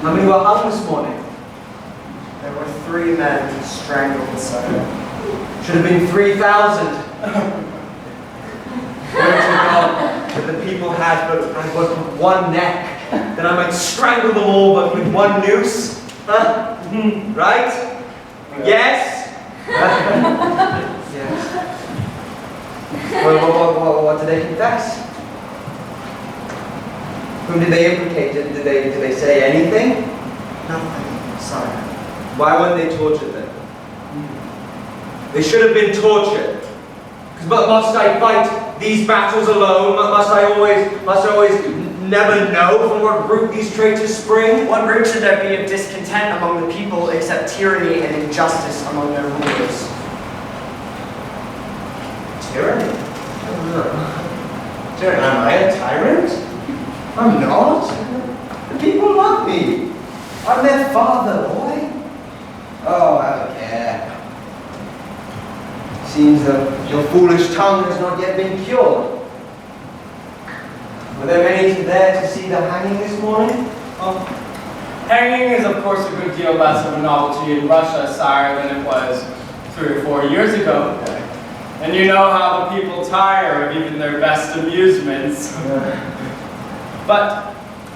How many were hung this morning? There were 3 men strangled, sire. Should have been 3,000. Would to God that the people had but one neck, then I might strangle them all but with one noose. Huh? Right? Yes? Yes. Well, what did they confess? Whom did they implicate? Did they say anything? Nothing, sire. Why weren't they tortured then? They should have been tortured. But must I fight these battles alone? Must I always never know from what root these traitors spring? What root should there be of discontent among the people except tyranny and injustice among their rulers? Tyranny? Tyranny? Am I a tyrant? I'm not. The people love me. I'm their father, boy. Oh, have a care. Seems that your foolish tongue has not yet been cured. Were there many there to see the hanging this morning? Hanging is, of course, a good deal less of a novelty in Russia, sire, than it was 3 or 4 years ago. And you know how the people tire of even their best amusements. But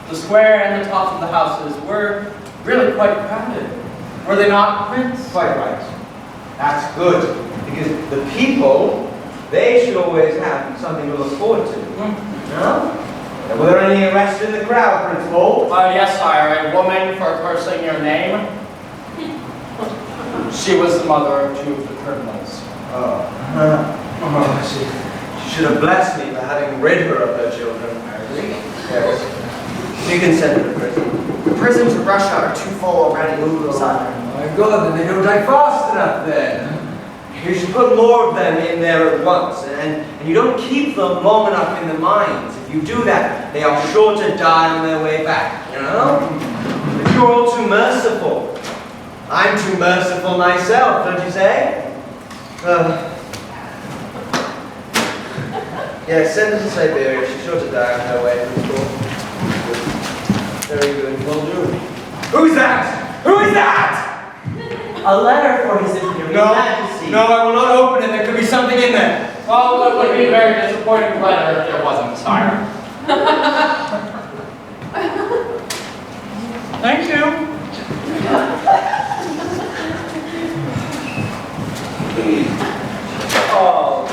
the square and the tops of the houses were really quite crowded. Were they not, Prince? Quite right. That's good, because the people, they should always have something to look forward to. No? Were there any arrests in the crowd, Prince Wilde? Yes, sire. A woman for cursing your name. She was the mother of 2 of the criminals. She should have blessed me for having rid her of her children. Yes. You can send her to prison. The prisons of Russia are too full already, sire. My God, then they don't die fast enough then. You should put more of them in there at once, and you don't keep them long enough in the mines. If you do that, they are sure to die on their way back, you know? But you're all too merciful. I'm too merciful myself, don't you say? Yeah, send her to Siberia. She's sure to die on her way. Very good, will do. Who's that? Who is that? A letter for His Imperial Majesty. No, I will not open it. There could be something in there. Well, it would be a very disappointing letter if there wasn't, sire. Thank you. Oh,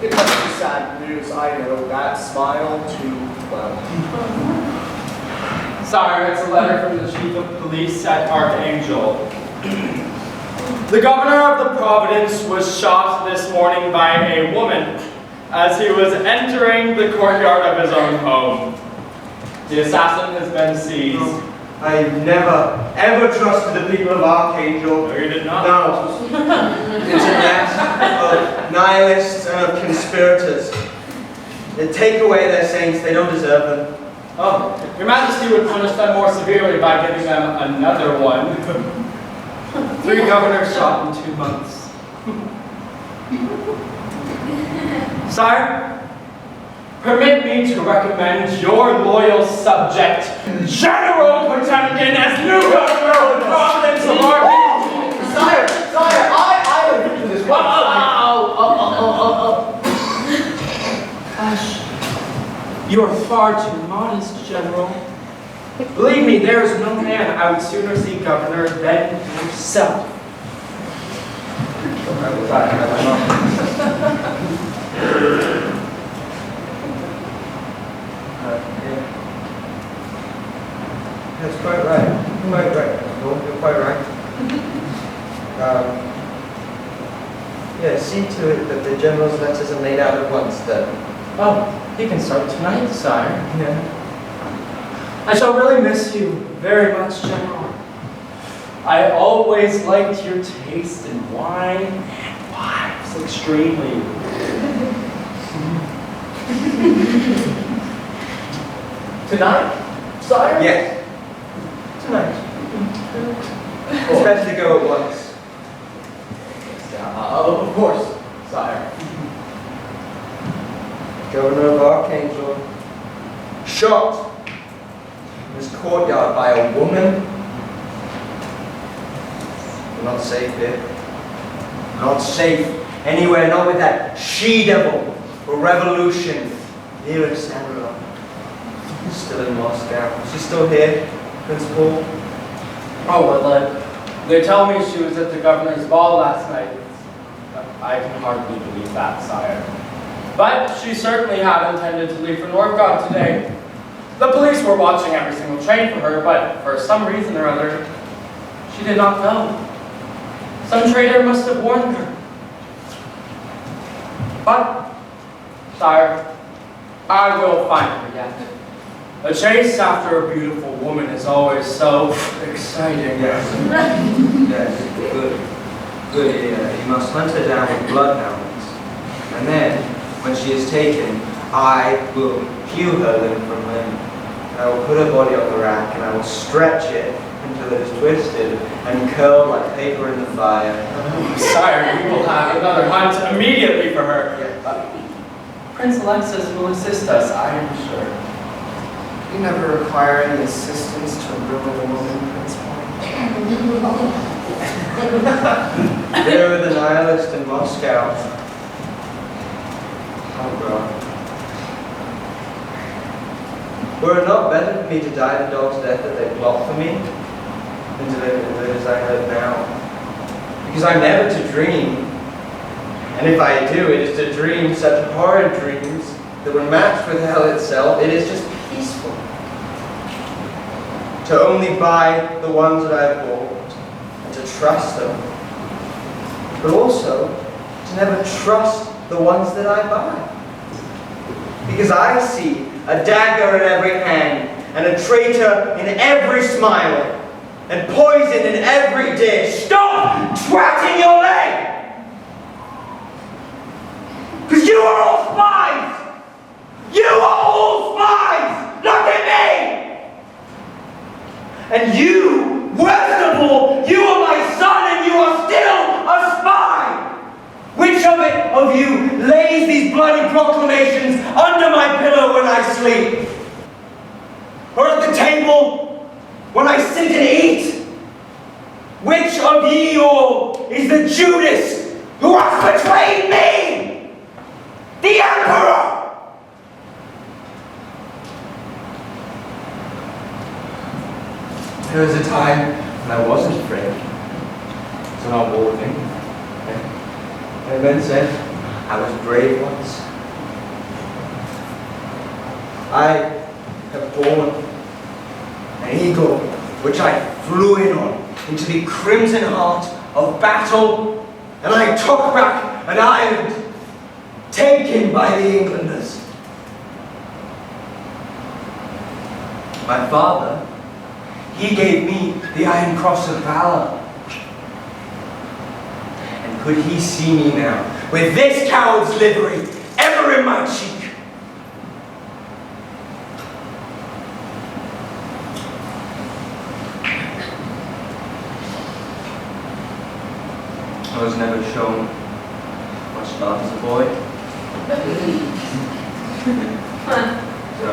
it must be sad news. I know that smile too well. Sire, it's a letter from the Chief of Police at Archangel. The governor of the Providence was shot this morning by a woman as he was entering the courtyard of his own home. The assassin has been seized. I never, ever trusted the people of Archangel. No, you did not. No. It's a nest of nihilists and of conspirators. They take away their saints, they don't deserve them. Oh, Your Majesty would punish them more severely by giving them another one. 3 governors shot in 2 months. Sire, permit me to recommend your loyal subject, General Potemkin, as new governor of the Providence of Archangel. Sire, I agree to this one. Hush. You are far too modest, General. Believe me, there is no man I would sooner see governor than yourself. That's quite right. Quite right. You're quite right. Yeah, see to it that the general's letters are made out at once, then. Oh, he can start tonight, sire. Yeah. I shall really miss you very much, General. I always liked your taste in wine and wives extremely. Tonight, sire? Yes. Tonight. It's better to go at once. Of course, sire. Governor of Archangel, shot in his courtyard by a woman. We're not safe here. Not safe anywhere, not with that she-devil for revolution. Vera still in Moscow. She's still here, Prince Paul. Oh, well, they tell me she was at the governor's ball last night. I can hardly believe that, sire. But she certainly had intended to leave for Novgorod today. The police were watching every single train for her, but for some reason or other, she did not go. Some traitor must have warned her. But, sire, I will find her yet. A chase after a beautiful woman is always so exciting. Yes. Yes, good. Good. You must hunt her down with bloodhounds. And then, when she is taken, I will hew her limb from limb. And I will put her body on the rack, and I will stretch it until it is twisted and curled like paper in the fire. Sire, we will have another hunt immediately for her. Prince Alexis will assist us, I am sure. You never require any assistance to ruin a woman, Prince Paul. Vera the Nihilist in Moscow. Oh God. Were it not better for me to die the dog's death that they plot for me, than to live as I live now? Because I'm never to dream. And if I do, it is to dream such horrid dreams that when matched with hell itself, it is just peaceful. To only buy the ones that I have bought, and to trust them. But also, to never trust the ones that I buy. Because I see a dagger in every hand, and a traitor in every smile, and poison in every dish. Stop twatting your leg! Because you are all spies! You are all spies! Look at me! And you, worst of all, you are my son and you are still a spy! Which of you lays these bloody proclamations under my pillow when I sleep? Or at the table when I sit and eat? Which of ye all is the Judas who has betrayed me? The Emperor! There was a time when I wasn't afraid. It's an old war thing. And men said I was brave once. I have borne an eagle which I flew in on into the crimson heart of battle, and I took back an island taken by the Englanders. My father, he gave me the Iron Cross of Valor. And could he see me now, with this coward's livery ever in my cheek? I was never shown much love as a boy. So,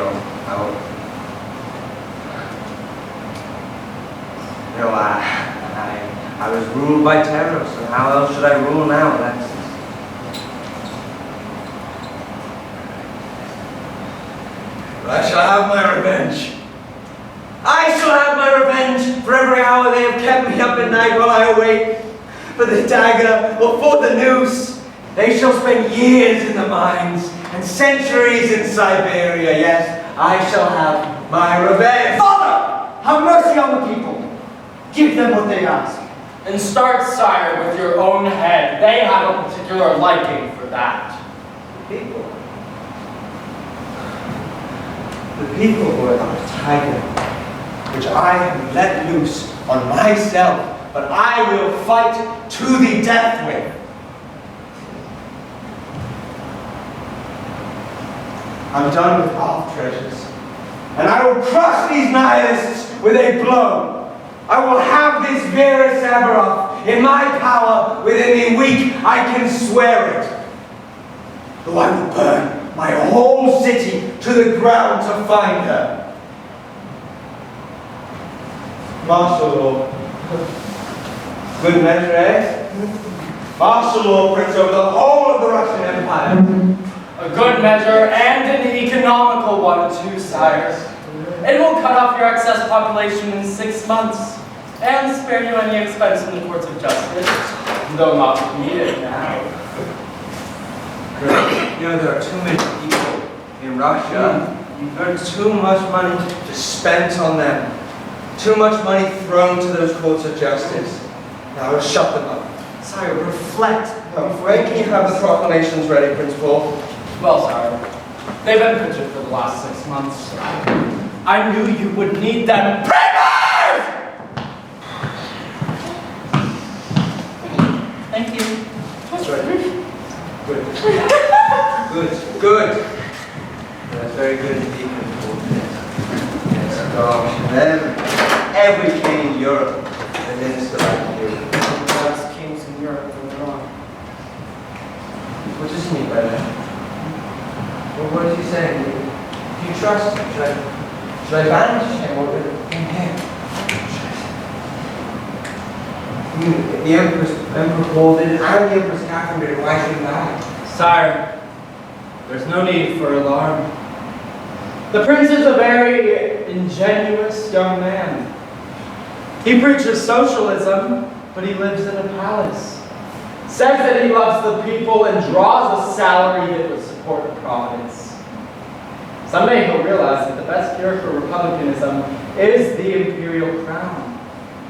I was ruled by terror, so how else should I rule now, Alexis? But I shall have my revenge. I shall have my revenge for every hour they have kept me up at night while I await for the dagger or for the noose. They shall spend years in the mines and centuries in Siberia. Yes, I shall have my revenge. Father, have mercy on the people. Give them what they ask. And start, sire, with your own head. They have a particular liking for that. People. The people were a tiger, which I have let loose on myself, but I will fight to the death with. I'm done with half treasures, and I will crush these nihilists with a blow. I will have this Vera in my power within a week, I can swear it. Though I will burn my whole city to the ground to find her. Martial law. Good measure, eh? Martial law, Prince, over the whole of the Russian Empire. A good measure and an economical one too, sire. It will cut off your excess population in 6 months and spare you any expense in the courts of justice, though not needed now. You know, there are too many people in Russia. There's too much money spent on them. Too much money thrown to those courts of justice. Now I'll shut them up. Sire, reflect. When can you have the proclamations ready, Prince Paul? Well, sire, they've been printed for the last 6 months. I knew you would need them. Printers! Thank you. That's right. Good. Good. That's very good indeed, Prince Paul. Yes, gosh. And every king in Europe, a minister like you. Lots of kings in Europe that are wrong. What does he mean by that? What is he saying? Do you trust him? Should I banish him or in him? The Emperor Paul did it, and the Empress Catherine did it. Why shouldn't I? Sire, there's no need for alarm. The prince is a very ingenuous young man. He preaches socialism, but he lives in a palace. Says that he loves the people and draws a salary that would support the providence. Someday he'll realize that the best cure for republicanism is the imperial crown.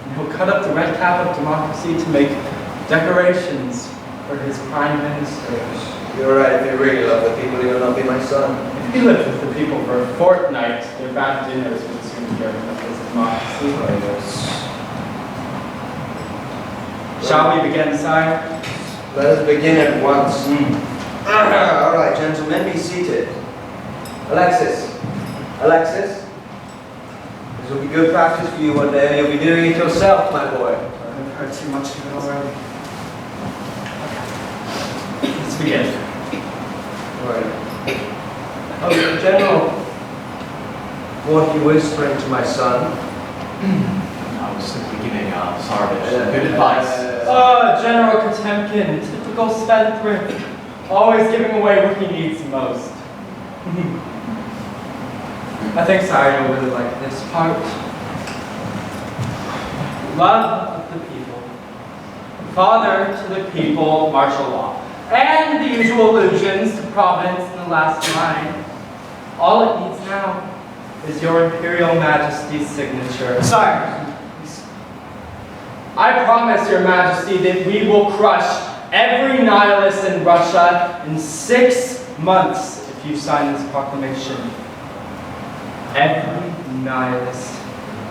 And he'll cut up the red cap of democracy to make decorations for his prime ministers. You're right, if you really love the people, you'll not be my son. If he lived with the people for a fortnight, their bad dinners would soon be given up as democracy. Shall we begin, sire? Let us begin at once. All right, gentlemen, be seated. Alexis. This will be good practice for you one day, and you'll be doing it yourself, my boy. I've heard too much of it already. Let's begin. All right. Oh, General, what are you whispering to my son? I was simply giving Sarvish good advice. General Potemkin, typical spendthrift, always giving away what he needs most. I think, sire, you'll really like this part. Love of the people. Father to the people, martial law. And the usual allusions to providence in the last line. All it needs now is your Imperial Majesty's signature. Sire, I promise, Your Majesty, that we will crush every nihilist in Russia in 6 months if you sign this proclamation. Every nihilist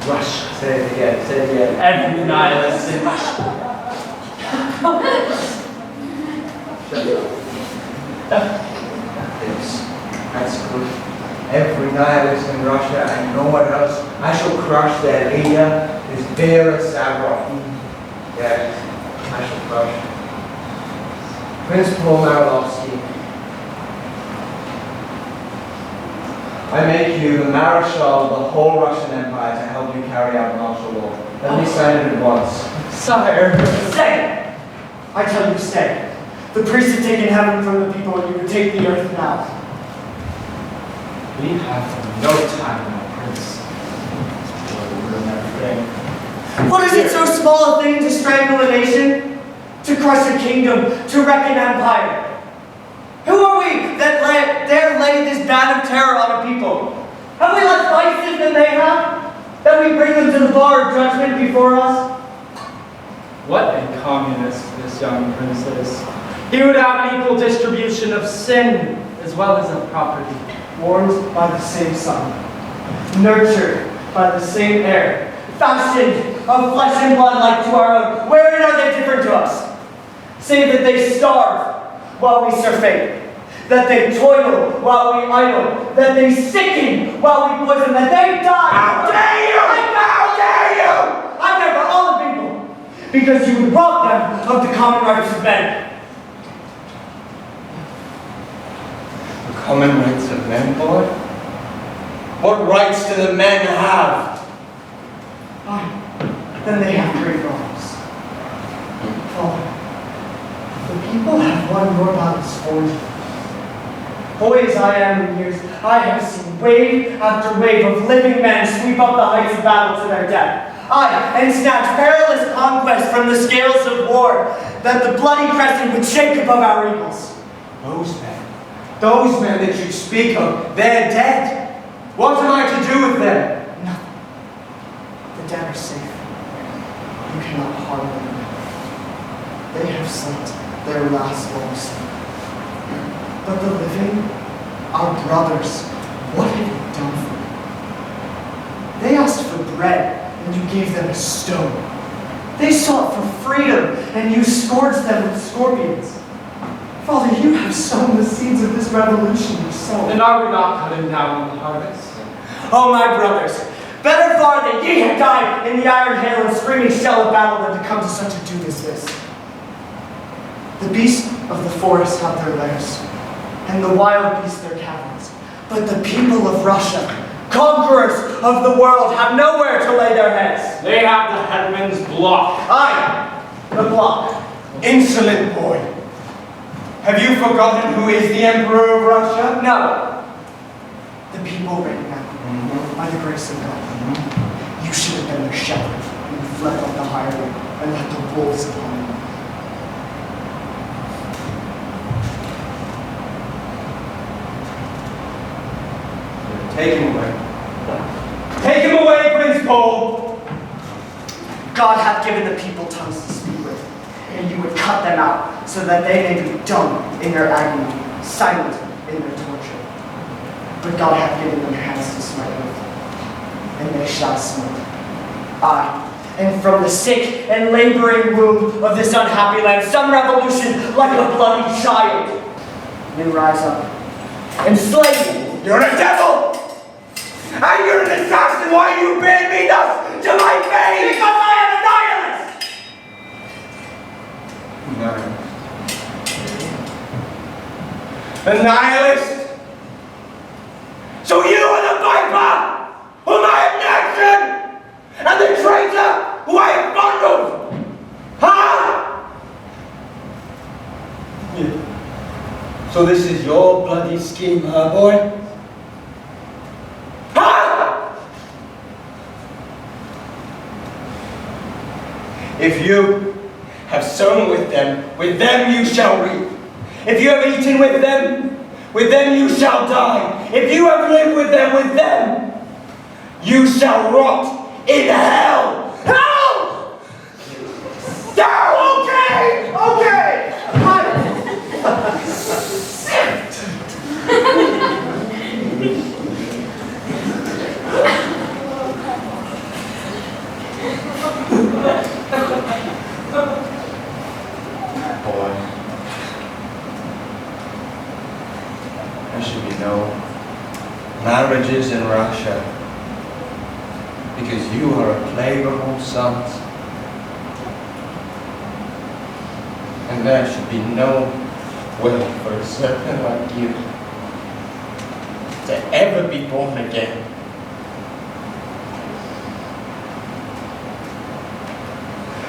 Russia. Say it again. Every nihilist in Russia. That's good. Every nihilist in Russia and no one else. I shall crush their leader, is Vera. Yes, I shall crush. Prince Paul Marilovsky, I make you the Marshal of the whole Russian Empire to help you carry out martial law. Let me sign it at once. Sire. stay! I tell you, stay. The priests have taken heaven from the people, and you would take the earth now. We have no time now, Prince. What is it so small a thing to strangle a nation? To crush a kingdom? To wreck an empire? Who are we that dare lay this ban of terror on a people? Have we less vices than they have? That we bring them to the bar of judgment before us? What a communist this young prince is. He would have an equal distribution of sin as well as of property. Warmed by the same sun, nurtured by the same air, Fashioned of flesh and blood like to our own. Wherein are they different to us? Save that they starve while we surfeit, that they toil while we idle, that they sicken while we poison, that they die. How dare you! How dare you! I care for all the people, because you would rob them of the common rights of men. The common rights of men, boy? What rights do the men have? then they have great wrongs. Father, the people have won your battles for you. Boy as I am in years, I have seen wave after wave of living men sweep up the heights of battle to their death. Aye, and snatch perilous conquest from the scales of war, that the bloody crescent would shake above our eagles. Those men that you speak of, they're dead. What am I to do with them? Nothing. The dead are safe. You cannot harm them. They have slept their last long sleep. But the living, our brothers, what have you done for them? They asked for bread, and you gave them a stone. They sought for freedom, and you scourged them with scorpions. Father, you have sown the seeds of this revolution yourself. And are we not cutting down on the harvest? Oh, my brothers, better far that ye had died in the iron hail and screaming shell of battle than to come to such a doom as this. The beasts of the forest have their lairs, and the wild beasts their caverns. But the people of Russia, conquerors of the world, have nowhere to lay their heads. They have the headman's block. Aye, the block. Insolent boy. Have you forgotten who is the Emperor of Russia? No. The people right now, by the grace of God, you should have been their shepherd when you fled on the highway and let the wolves upon you. Take him away. Take him away, Prince Paul! God hath given the people tongues to speak with, and you would cut them out, so that they may be dumb in their agony, silent in their torture. But God hath given them hands to smite with, and they shall smite. Aye, and from the sick and laboring womb of this unhappy land, some revolution, like a bloody child, may rise up and slay you. You're a devil! And you're an assassin! Why you bid me thus to my face? Because I am a nihilist! A nihilist? So you are the viper whom I have nurtured, and the traitor who I have fondled? Huh? Yeah. So this is your bloody scheme, huh, boy? Huh? If you have sown with them you shall reap. If you have eaten with them you shall die. If you have lived with them you shall rot in hell. Hell! Okay! Okay! Boy, there should be no marriages in Russia, because you are a plague of all sons. And there should be no way for a serpent like you to ever be born again.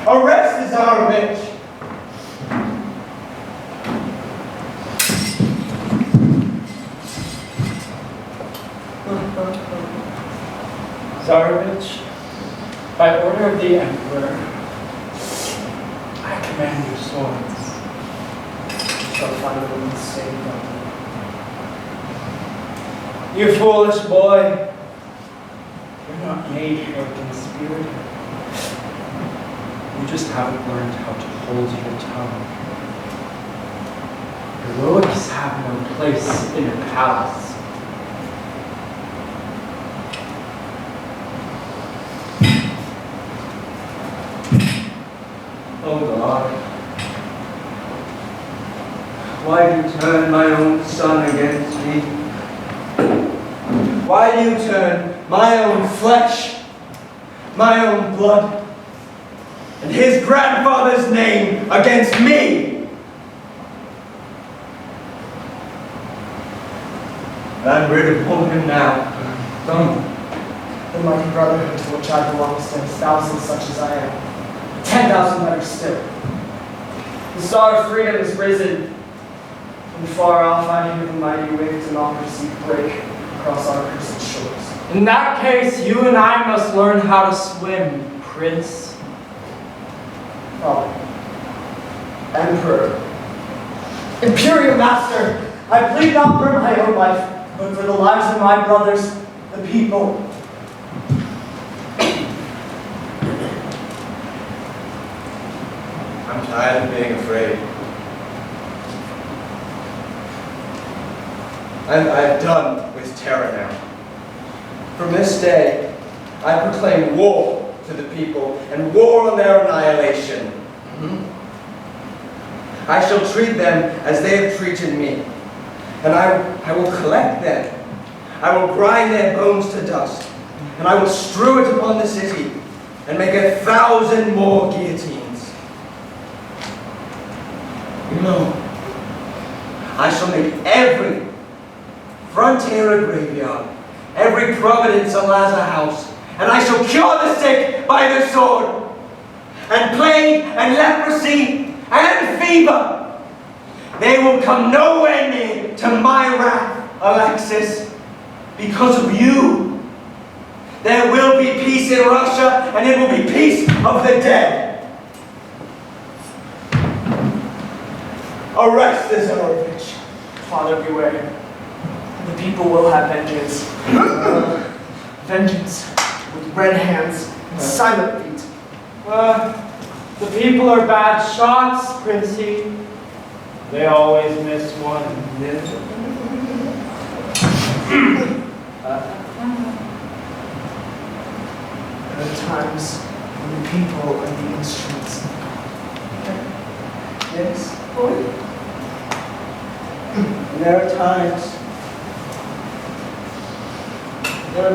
Arrest Tsarevich! Tsarevich, by order of the Emperor, I command your swords. You shall find them saved on you. You foolish boy, you're not made for a conspirator. You just haven't learned how to hold your tongue. Heroics have no place in a palace. Oh God, why do you turn my own son against me? Why do you turn my own flesh, my own blood, and his grandfather's name against me? I'm rid of him now. The mighty brotherhood to which I belong stands thousands such as I am. 10,000 better still. The star of freedom is risen, and far off I hear the mighty wave of democracy break across our cursed shores. In that case, you and I must learn how to swim, Prince. Father, Emperor, Imperial Master, I plead not for my own life, but for the lives of my brothers, the people. I'm tired of being afraid. I'm done with terror now. From this day, I proclaim war to the people and war on their annihilation. I shall treat them as they have treated me, and I will collect them. I will grind their bones to dust, and I will strew it upon the city and make 1,000 more guillotines. No, I shall make every frontier a graveyard, every providence a lazar house, and I shall cure the sick by the sword, and plague and leprosy and fever. They will come nowhere near to my wrath, Alexis, because of you. There will be peace in Russia, and it will be peace of the dead. Arrest the Tsarovich. Father, beware. The people will have vengeance. Vengeance with red hands and silent feet. The people are bad shots, Princey. They always miss one. There are times when the people are the instruments. Yes, boy. And there are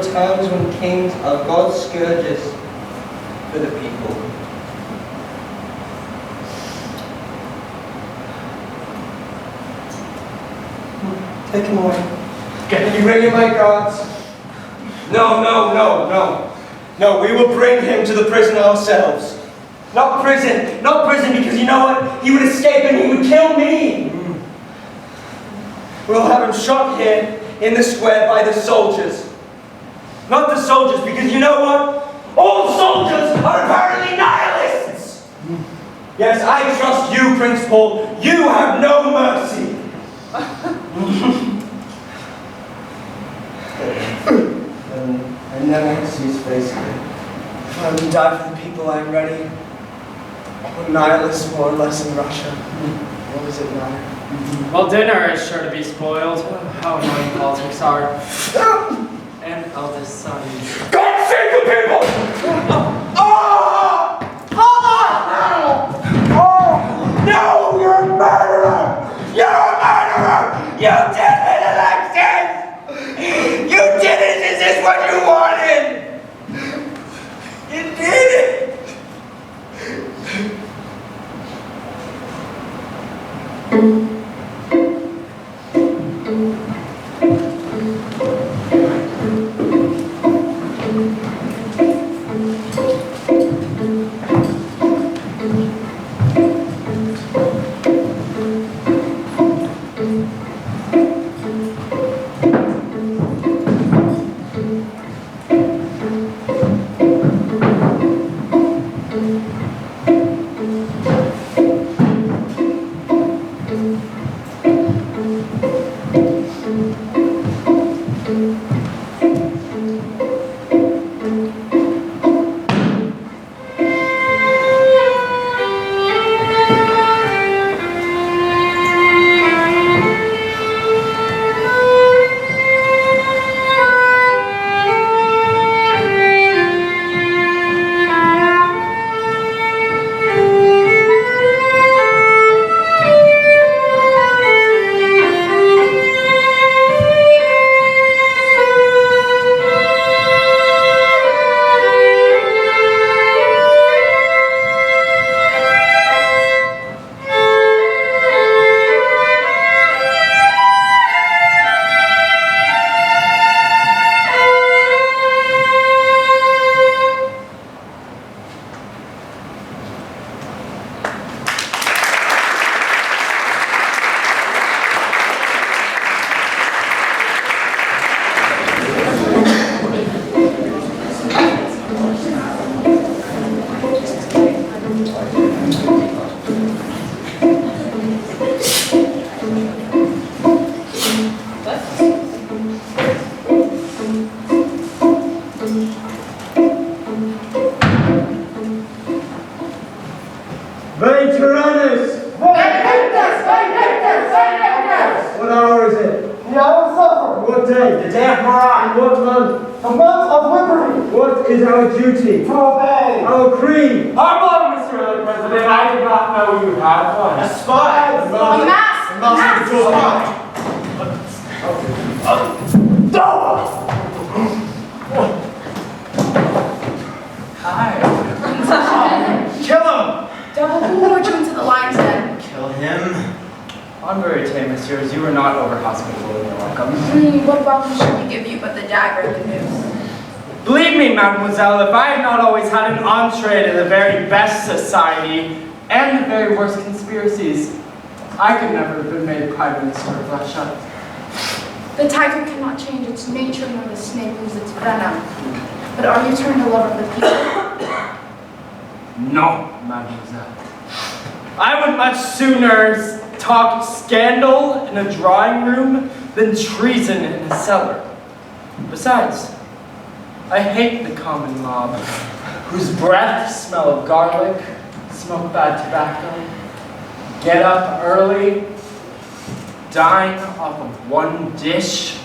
times when kings are God's scourges for the people. Take him away. Can you bring him my guards? No, no, no, no. No, we will bring him to the prison ourselves. Not prison because you know what? He would escape and he would kill me. We'll have him shot here in the square by the soldiers. Not the soldiers because you know what? All soldiers are apparently nihilists. Yes, I trust you, Prince Paul. You have no mercy. I never see his face again. If I would die for the people, I am ready. What nihilists more or less in Russia? What does it matter? Well, dinner is sure to be spoiled. How annoying politics are. And eldest son. God save the people! No, you're a murderer! You're a murderer! You did it, Alexis! You did it! Is this what you wanted? You did it! En verite, messieurs, you are not over-hospitable in your welcome. What welcome should we give you but the dagger and the noose? Believe me, mademoiselle, if I had not always had an entree to the very best society and the very worst conspiracies, I could never have been made Prime Minister of Russia. The tiger cannot change its nature, nor the snake lose its venom. But are you turned a lover of the people? No, mademoiselle. I would much sooner talk scandal in a drawing room than treason in a cellar. Besides, I hate the common mob, whose breath smell of garlic, smoke bad tobacco, get up early, dine off of one dish.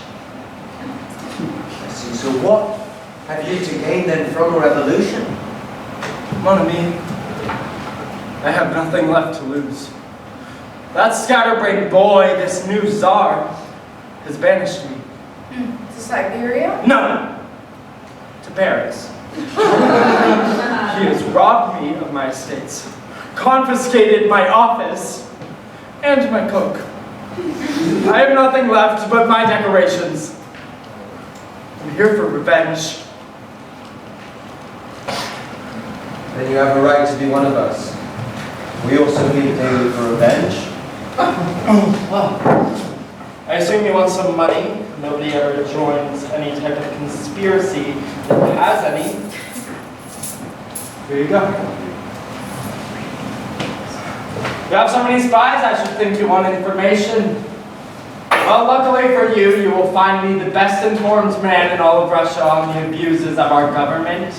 I see. So what have you to gain then from a revolution? Mon ami, I have nothing left to lose. That scatterbrained boy, this new czar, has banished me. To Siberia? No, to Paris. He has robbed me of my estates, confiscated my office, and my cook. I have nothing left but my decorations. I'm here for revenge. Then you have a right to be one of us. We also meet daily for revenge. I assume you want some money. Nobody ever joins any type of conspiracy that has any. Here you go. You have so many spies, I should think you want information. Well, luckily for you, you will find me the best informed man in all of Russia on the abuses of our government.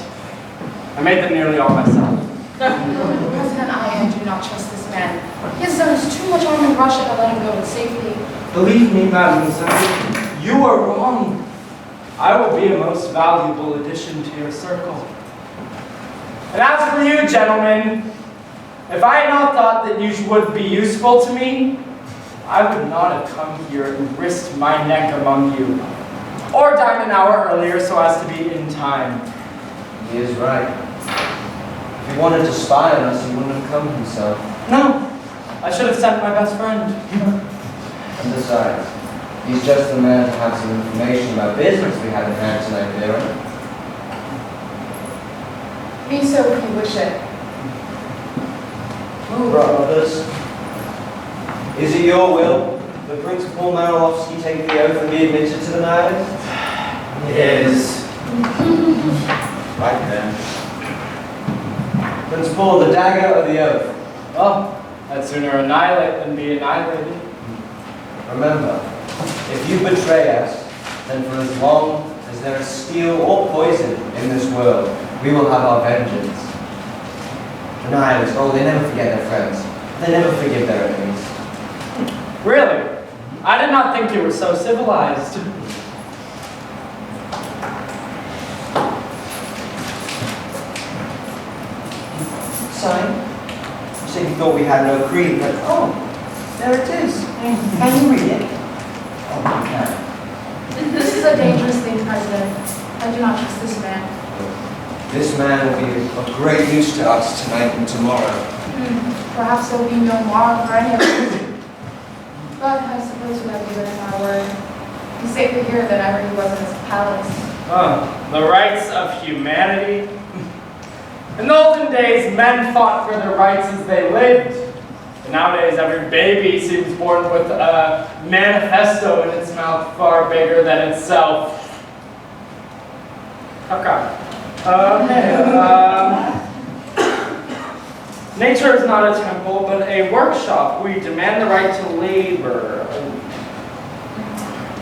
I made them nearly all myself. President, I do not trust this man. He has done us too much harm in Russia to let him go in safety. Believe me, mademoiselle, you are wrong. I will be a most valuable addition to your circle. And as for you, gentlemen, if I had not thought that you would be useful to me, I would not have come here and risked my neck among you, or dine an hour earlier so as to be in time. He is right. If he wanted to spy on us, he wouldn't have come himself. No, I should have sent my best friend. And besides, he's just the man to have some information about business we have in hand tonight, Vera. Be so if you wish it. Brothers, is it your will that Prince Paul Marilovsky take the oath and be admitted to the Nihilists? It is. Right then. Prince Paul, the dagger or the oath? Well, I'd sooner annihilate than be annihilated. Remember, if you betray us, then for as long as there is steel or poison in this world, we will have our vengeance. The Nihilists, oh, they never forget their friends. They never forgive their enemies. Really? I did not think you were so civilized. Sign? You said you thought we had no creed, but oh, there it is. Can you read it? Oh, you can. This is a dangerous thing, President. I do not trust this man. This man will be of great use to us tonight and tomorrow. Perhaps there will be no more for any of us. But I suppose we have given him our word. He's safer here than ever he was in his palace. Oh, the rights of humanity. In the olden days, men fought for their rights as they lived. And nowadays, every baby seems born with a manifesto in its mouth far bigger than itself. Okay. Nature is not a temple, but a workshop. We demand the right to labor.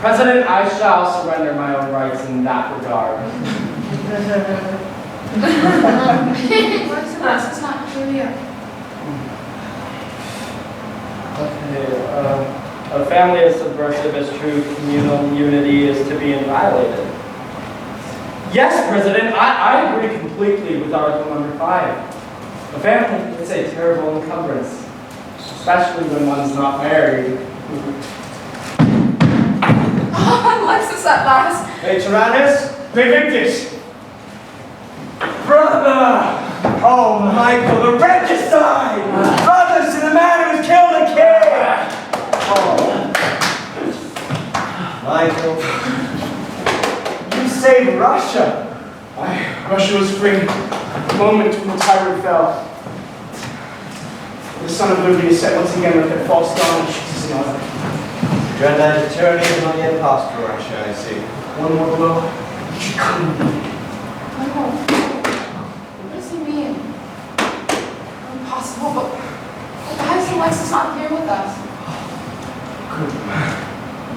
President, I shall surrender my own rights in that regard. It's not clear. Okay, a family as subversive as true communal unity is to be annihilated. Yes, President, I agree completely with Article number 5. A family is a terrible encumbrance, especially when one's not married. Alexis at last. Hey, Tyrannus? Victus! Brother! Oh, Michael, the regicide! Brothers to the man who's killed a kid! Oh, Michael. You saved Russia. Russia was free the moment when the tyrant fell. The sun of liberty is set once again like that false dawn of Jesus in order. Dreadnought tyranny is not yet past for Russia, I see. One more blow, she couldn't be. Michael, what does he mean? Impossible, but why is Alexis not here with us?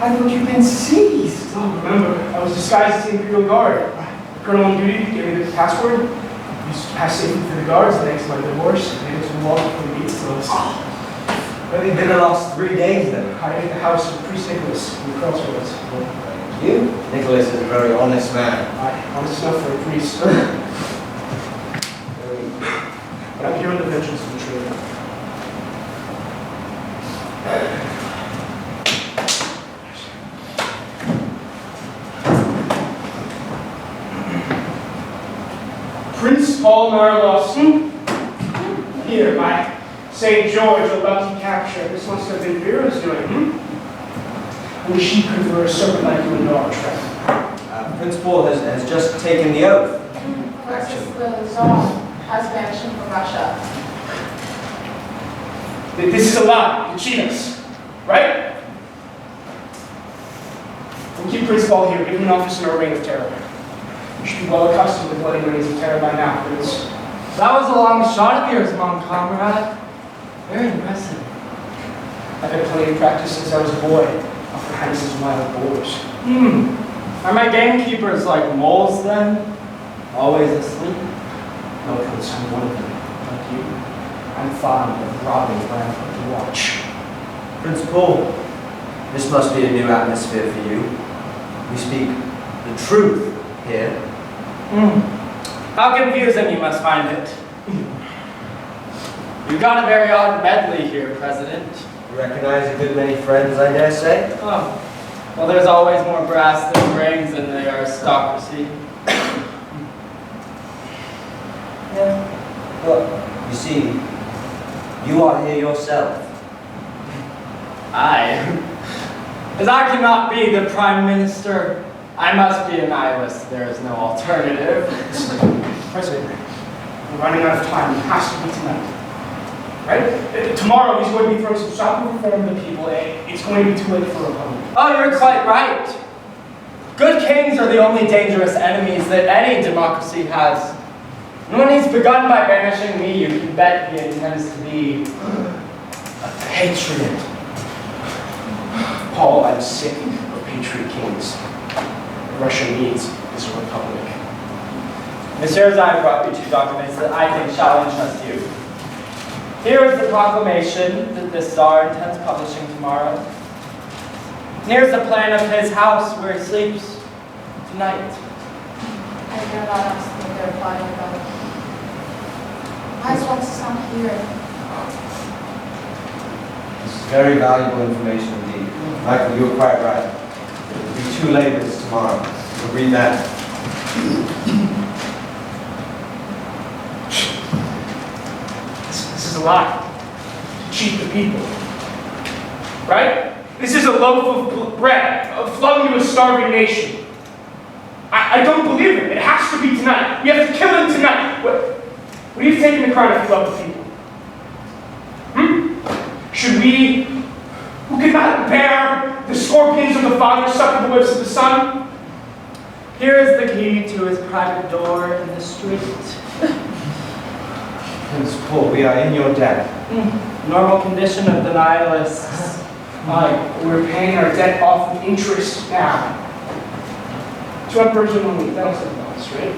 I thought you'd been seized. Oh, remember, I was disguised as the Imperial Guard. The colonel on duty gave me the password. Used to pass safely through the guards thanks to my divorce. And it was a wall before the gates closed. Where have you been the last 3 days then? Hiding at the house of Priest Nicholas in the crossroads. Thank you. Nicholas is a very honest man. Honest enough for a priest. But I'm here on the vengeance of the traitor. Prince Paul Marilovsky. Here, my St. George, a lucky capture. This must have been Vera's doing, When she could wear a serpent like you into our trap. Prince Paul has just taken the oath. Alexis the Tsar has banished him from Russia. This is a lie. You cheat us. Right? We'll keep Prince Paul here, give him an office in our reign of terror. You should be well accustomed to the bloody reigns of terror by now, Prince. That was a long shot of yours, mon comrade. Very impressive. I've had plenty of practice since I was a boy. Off the Highness's wild boars. Are my gamekeepers like moles then? Always asleep? No, Prince, I'm one of them. Like you. I'm fond of robbing land to watch. Prince Paul, this must be a new atmosphere for you. We speak the truth here. How confusing you must find it. You've got a very odd medley here, President. You recognize a good many friends, I dare say? Oh, well, there's always more brass than brains in the aristocracy. Yeah. Well, you see, you are here yourself. As I cannot be the Prime Minister, I must be a nihilist. There is no alternative. President, we're running out of time. It has to be tonight. Right? Tomorrow he's going to be throwing some shopping reform to the people. It's going to be too late for a republic. Oh, you're quite right. Good kings are the only dangerous enemies that any democracy has. And when he's begun by banishing me, you can bet he intends to be a patriot. Paul, I'm sick of patriot kings. What Russia needs is a republic. Messieurs, I have brought you 2 documents that I think shall interest you. Here is the proclamation that the Tsar intends publishing tomorrow. And here's the plan of his house where he sleeps tonight. I dare not ask what they're plotting about. Why is Alexis not here? This is very valuable information indeed. Michael, you were quite right. It will be 2 labors tomorrow. We'll read that. This is a lie. To cheat the people. Right? This is a loaf of bread flung to a starving nation. I don't believe it. It has to be tonight. We have to kill him tonight. What are you taking the crown if you love the people? Should we, who cannot bear the scorpions of the Father, suffer the whips of the Son? Here is the key to his private door in the street. Prince Paul, we are in your debt. Normal condition of the nihilists. We're paying our debt off with interest now. 2 emperors in 1 week. That'll settle us, right?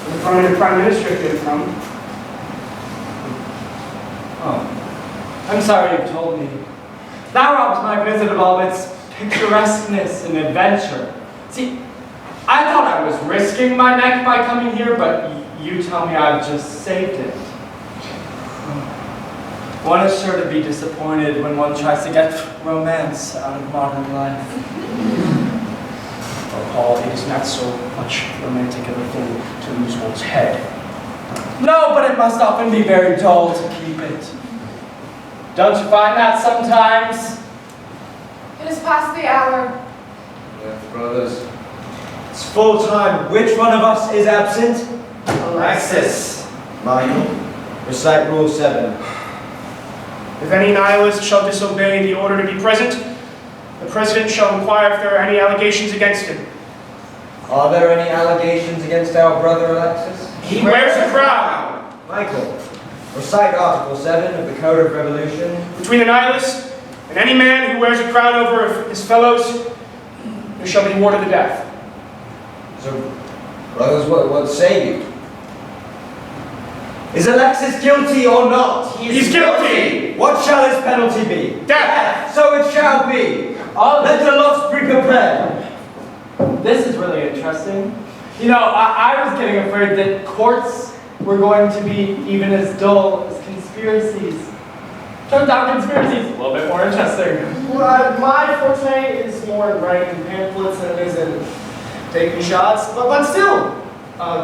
The permanent prime minister came from. Oh, I'm sorry you told me. That robs my visit of all its picturesqueness and adventure. See, I thought I was risking my neck by coming here, but you tell me I've just saved it. One is sure to be disappointed when one tries to get romance out of modern life. Oh, Paul, it is not so much romantic of a thing to lose one's head. No, but it must often be very dull to keep it. Don't you find that sometimes? It It is past the hour. Yes, brothers. It's full time. Which one of us is absent? Alexis. Michael, recite Rule 7. If any nihilist shall disobey the order to be present, the president shall inquire if there are any allegations against him. Are there any allegations against our brother Alexis? He wears a crown. Michael, recite Article 7 of the Code of Revolution. Between the nihilist and any man who wears a crown over his fellows, there shall be awarded the death. So, brothers, what say you? Is Alexis guilty or not? He's guilty! What shall his penalty be? Death! So it shall be! Let the lots be prepared! This is really interesting. You know, I was getting afraid that courts were going to be even as dull as conspiracies. Turns out conspiracies a little bit more interesting. Well, my forte is more in writing pamphlets than it is in taking shots, but still,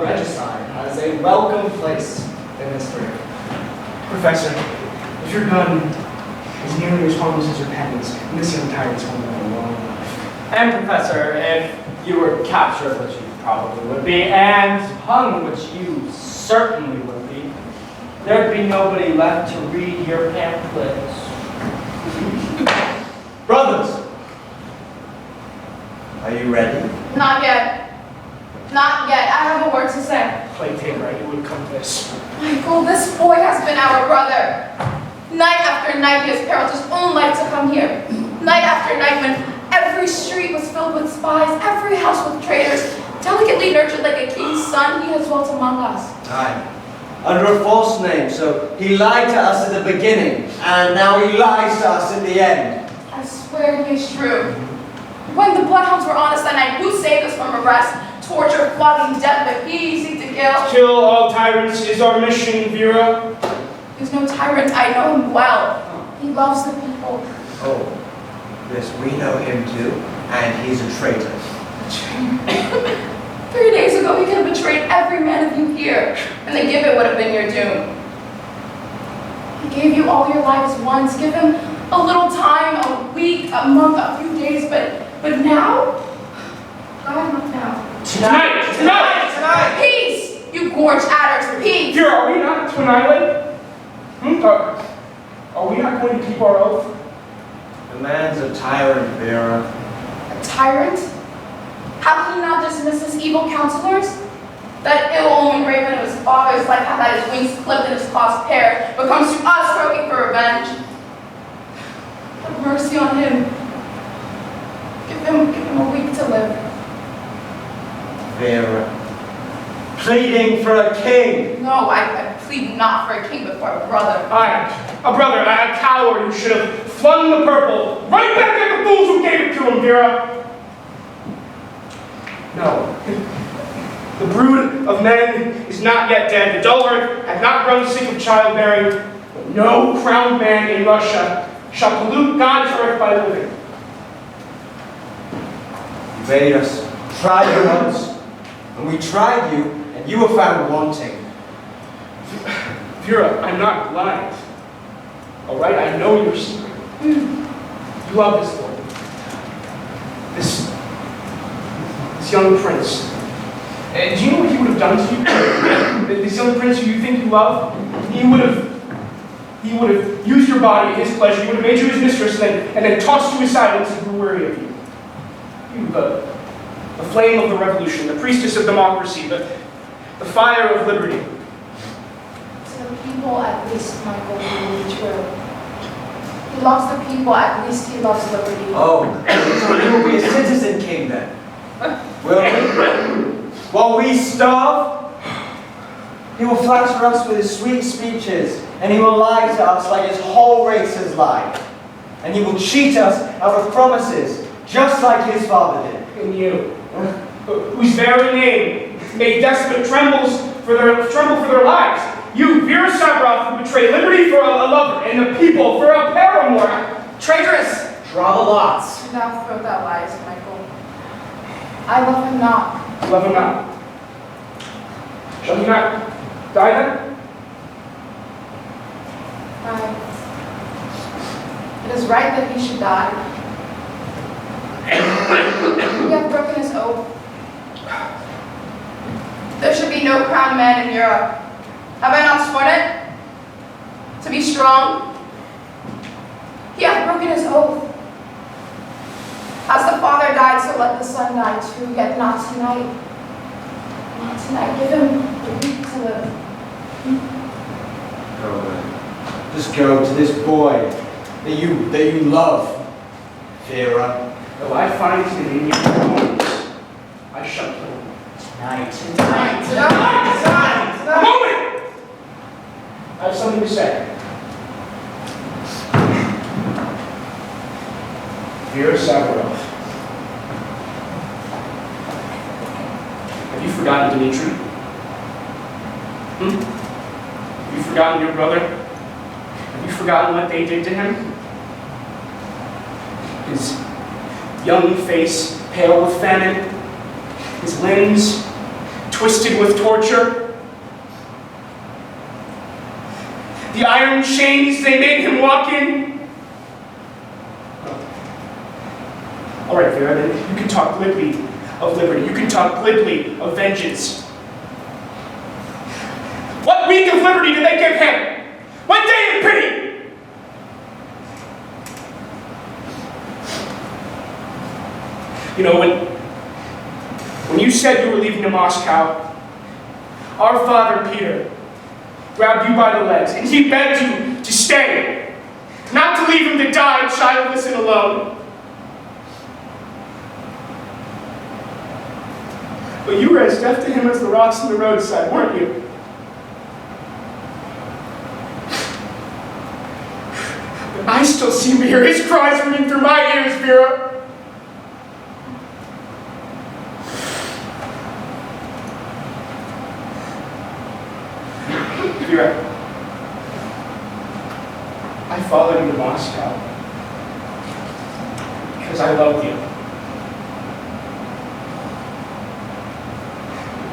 regicide has a welcome place in history. Professor, if your gun is nearly as harmless as your penance, this young tyrant's going to have a long life. And Professor, if you were captured, which you probably would be, and hung, which you certainly would be, there'd be nobody left to read your pamphlets. Brothers, are you ready? Not yet. Not yet. I have a word to say. Plague take right, it would come to this. Michael, this boy has been our brother. Night after night, he has periled his own life to come here. Night after night, when every street was filled with spies, every house with traitors, delicately nurtured like a king's son, he has dwelt among us. Aye. Under a false name, so he lied to us at the beginning, and now he lies to us in the end. I swear he is true. When the bloodhounds were on us that night, who saved us from arrest, torture, flogging, death, but he seeked to kill? Kill all tyrants is our mission, Vera. He's no tyrant. I know him well. He loves the people. Oh, yes, we know him too, and he's a traitor. 3 days ago, he could have betrayed every man of you here, and the gibbet would have been your doom. He gave you all your lives once. Give him a little time, a week, a month, a few days, but now? God, not now. Tonight! Peace! You gorge adders, peace! Vera, are we not to annihilate? Are we not going to keep our oath? The man's a tyrant, Vera. A tyrant? How can he not dismiss his evil counselors? That ill-omened raven of his father's life hath had his wings clipped and his claws pared, but comes to us croaking for revenge. Have mercy on him. Give him a week to live. Vera. Pleading for a king. No, I plead not for a king, but for a brother. Aye, a brother, a coward who should have flung the purple right back at the fools who gave it to him, Vera. No. The brood of men is not yet dead. The dull earth hath not grown sick of childbearing. But no crowned man in Russia shall pollute God's earth by living. You bade us try you once, and we tried you, and you were found wanting. Vera, I'm not blind. All right, I know your secret. You love this boy. This young prince. And do you know what he would have done to you? This young prince who you think you love, he would have used your body at his pleasure. He would have made you his mistress and then tossed you aside once he grew weary of you. You, the flame of the revolution, the priestess of democracy, the fire of liberty. To the people, at least, Michael, he will be true. He loves the people, at least he loves liberty. Oh, so he will be a citizen king then. Will he? While we starve, he will flatter us with his sweet speeches, and he will lie to us like his whole race has lied. And he will cheat us out of promises, just like his father did. And you, whose very name made despot tremble for their lives. You, Vera Sabroff, who betrayed liberty for a lover, and the people for a paramour. Traitoress! Draw the lots. Do not throw that lies, Michael. I love him not. Love him not. Shall he not die then? It is right that he should die. You have broken his oath. There should be no crowned man in Europe. Have I not sworn it? To be strong? He hath broken his oath. As the father died, so let the son die too, yet not tonight. Not tonight. Give him the week to live. Go away. Just go to this boy that you love, Vera. Though I find him in your bones, I shall kill him. Tonight. A moment! I have something to say. Vera Savarov. Have you forgotten Dmitri? Have you forgotten your brother? Have you forgotten what they did to him? His young face pale with famine, his limbs twisted with torture, the iron chains they made him walk in. All right, Vera, then you can talk glibly of liberty. You can talk glibly of vengeance. What week of liberty did they give him? What day of pity? You know, when you said you were leaving to Moscow, our father Peter grabbed you by the legs and he begged you to stay, not to leave him to die childless and alone. But you were as deaf to him as the rocks on the roadside, weren't you? But I still seem to hear his cries ringing through my ears, Vera. Vera, I followed you to Moscow because I loved you.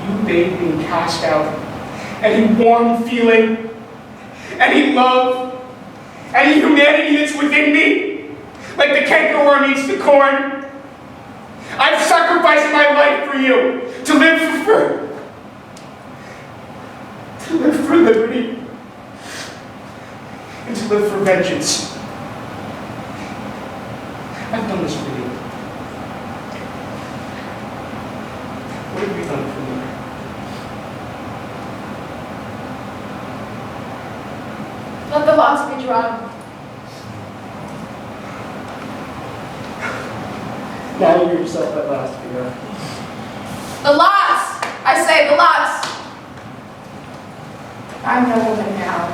You bade me cast out any warm feeling, any love, any humanity that's within me, like the cankerworm eats the corn. I've sacrificed my life for you, to live for liberty, and to live for vengeance. I've done this for you. What have you done for me? Let the lots be drawn. Now you hear yourself at last, Vera. The lots! I say the lots! I'm no woman now.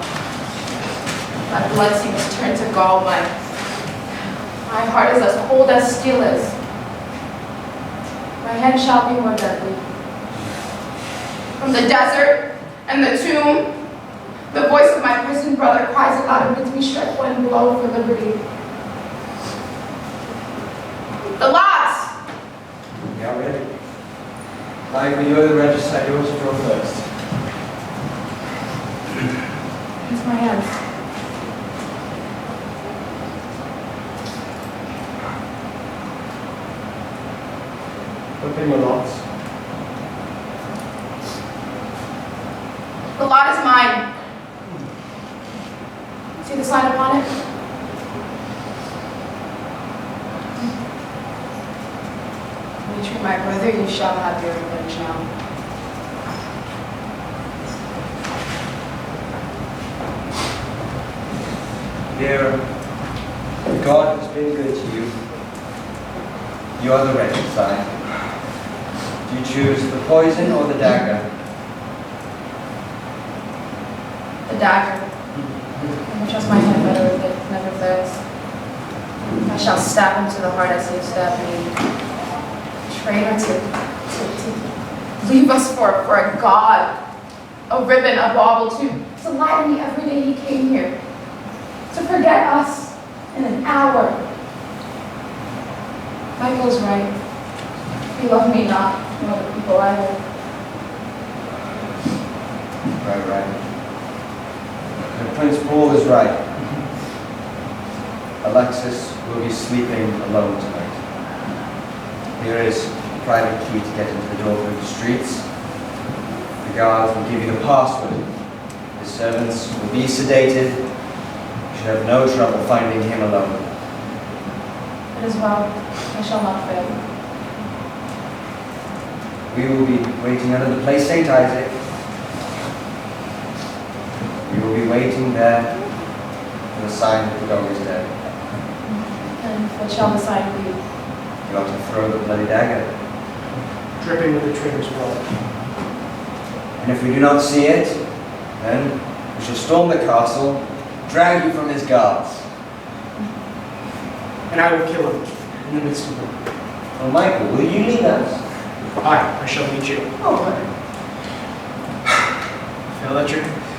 My blood seems turned to gall. My heart is as cold as steel is. My hand shall be more deadly. From the desert and the tomb, the voice of my prison brother cries aloud and bids me strike one blow for liberty. The lots! Yeah, ready. Like you're the regicide, yours to draw first. It's my hands. Open your lots. The lot is mine. See the sign upon it? Dmitri, my brother, you shall have your revenge now. Vera, God has been good to you. You are the regicide. Do you choose the poison or the dagger? The dagger. I trust my hand better if it never fails. I shall stab him to the heart as he stabbed me. Traitor to leave us for a god, a ribbon, a bauble, to lie to me every day he came here, to forget us in an hour. Michael's right. He loved me not, nor the people either. Right. And Prince Paul is right. Alexis will be sleeping alone tonight. Here is a private key to get into the door through the streets. The guards will give you the password. The servants will be sedated. You should have no trouble finding him alone. It is well. I shall not fail. We will be waiting under the place St. Isaac. We will be waiting there for the sign that the dog is dead. And what shall the sign be? You ought to throw the bloody dagger. Dripping with the traitor's blood. And if we do not see it, then we shall storm the castle, drag you from his guards. And I will kill him in the midst of them. Oh, Michael, will you lead us? I shall lead you. Oh,